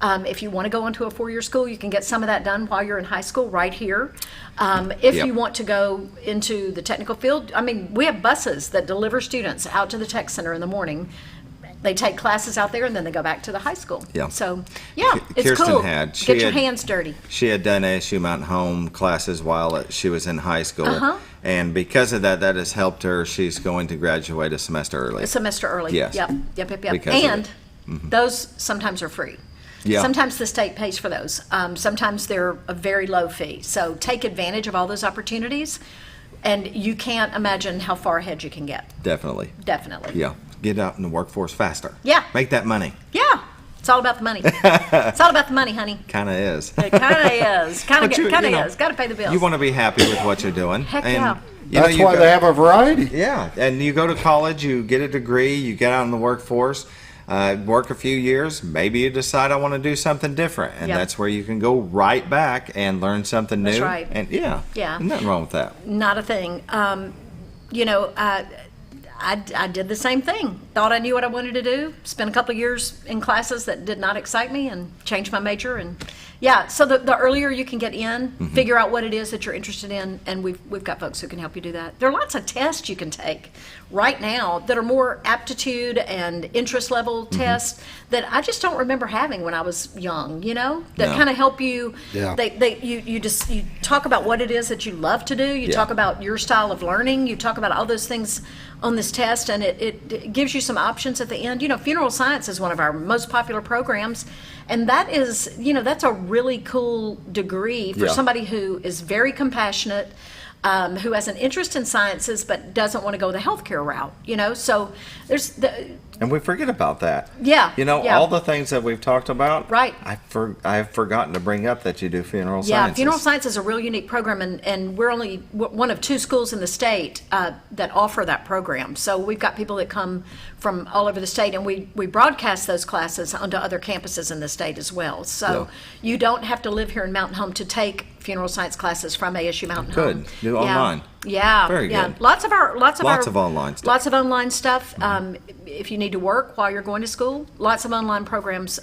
If you want to go into a four-year school, you can get some of that done while you're in high school right here. If Yep. you want to go into the technical field, we have buses that deliver students out to the tech center in the morning. They take classes out there and then they go back to the high school. Yeah. So, yeah, it's Kirsten cool. had. Get your hands dirty. She had done ASU Mountain Home classes while she was in high school. Uh-huh. And because of that has helped her. She's going to graduate a semester early. A semester early. Yes. Yep. Because of And those sometimes are free. Yeah. Sometimes the state pays for those. Sometimes they're a very low fee. So take advantage of all those opportunities, and you can't imagine how far ahead you can get. Definitely. Definitely. Yeah. Get out in the workforce faster. Yeah. Make that money. Yeah. It's all about the money. It's all about the money, honey. Kind of is. It kind of is. Kind But of is. Got to pay the bills. You want to be happy with what you're doing. Heck and, yeah. That's why they have a variety. Yeah. And you go to college, you get a degree, you get out in the workforce, work a few years, maybe you decide I want to do something different. And Yep. that's where you can go right back and learn something new. That's right. And yeah. Yeah. Nothing wrong with that. Not a thing. I did the same thing. Thought I knew what I wanted to do. Spent a couple of years in classes that did not excite me and changed my major. And yeah, so the earlier you can get in, figure out what it is that you're interested in, and we've got folks who can help you do that. There are lots of tests you can take right now that are more aptitude and interest level tests that I just don't remember having when I was young, that No. kind of help you. Yeah. You talk about what it is that you love to do. You Yeah. talk about your style of learning. You talk about all those things on this test, and it gives you some options at the end. Funeral science is one of our most popular programs, and that is, that's a really cool degree for Yeah. somebody who is very compassionate, who has an interest in sciences but doesn't want to go the healthcare route. So there's And we forget about that. Yeah, yeah. All the things that we've talked about. Right. I've forgotten to bring up that you do funeral Yeah, sciences. funeral science is a real unique program, and we're only one of two schools in the state that offer that program. So we've got people that come from all over the state, and we broadcast those classes onto other campuses in the state as well. So you don't have to live here in Mountain Home to take funeral science classes from ASU Mountain Home. Good. Do online. Yeah, Very yeah. good. Lots of online stuff. Lots of online stuff. If you need to work while you're going to school, lots of online programs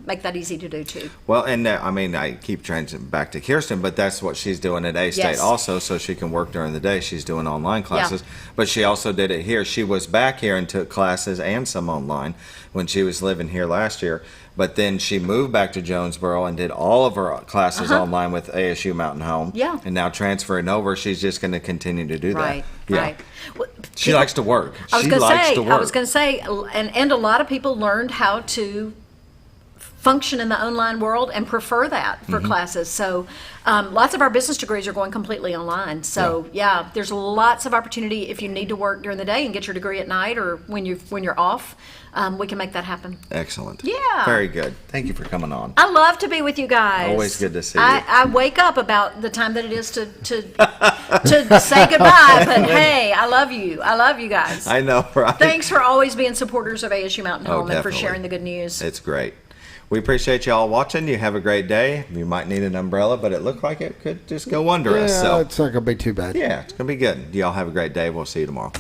make that easy to do too. Well, and I keep trying to back to Kirsten, but that's what she's doing at A-State Yes. also, so she can work during the day. She's doing online classes, but she also did it here. She was back here and took classes and some online when she was living here last year. But then she moved back to Jonesboro and did all of her classes online with ASU Mountain Home. Yeah. And now transferring over, she's just going to continue to do Right, that. Yeah. right. Well, She likes to work. I was She going likes to to say, work. and a lot of people learned how to function in the online world and prefer that for classes. So lots of our business degrees are going completely online. So yeah, there's lots of opportunity if you need to work during the day and get your degree at night or when you're off. We can make that happen. Excellent. Yeah. Very good. Thank you for coming on. I love to be with you guys. Always good to see you. I wake up about the time that it is to say goodbye, but hey, I love you. I love you guys. I know, right? Thanks for always being supporters of ASU Mountain Home and for definitely. sharing the good news. It's great. We appreciate you all watching. You have a great day. You might need an umbrella, but it looked like it could just go under us. So it's not going to be too bad. yeah, it's going to be good. You all have a great day. We'll see you tomorrow.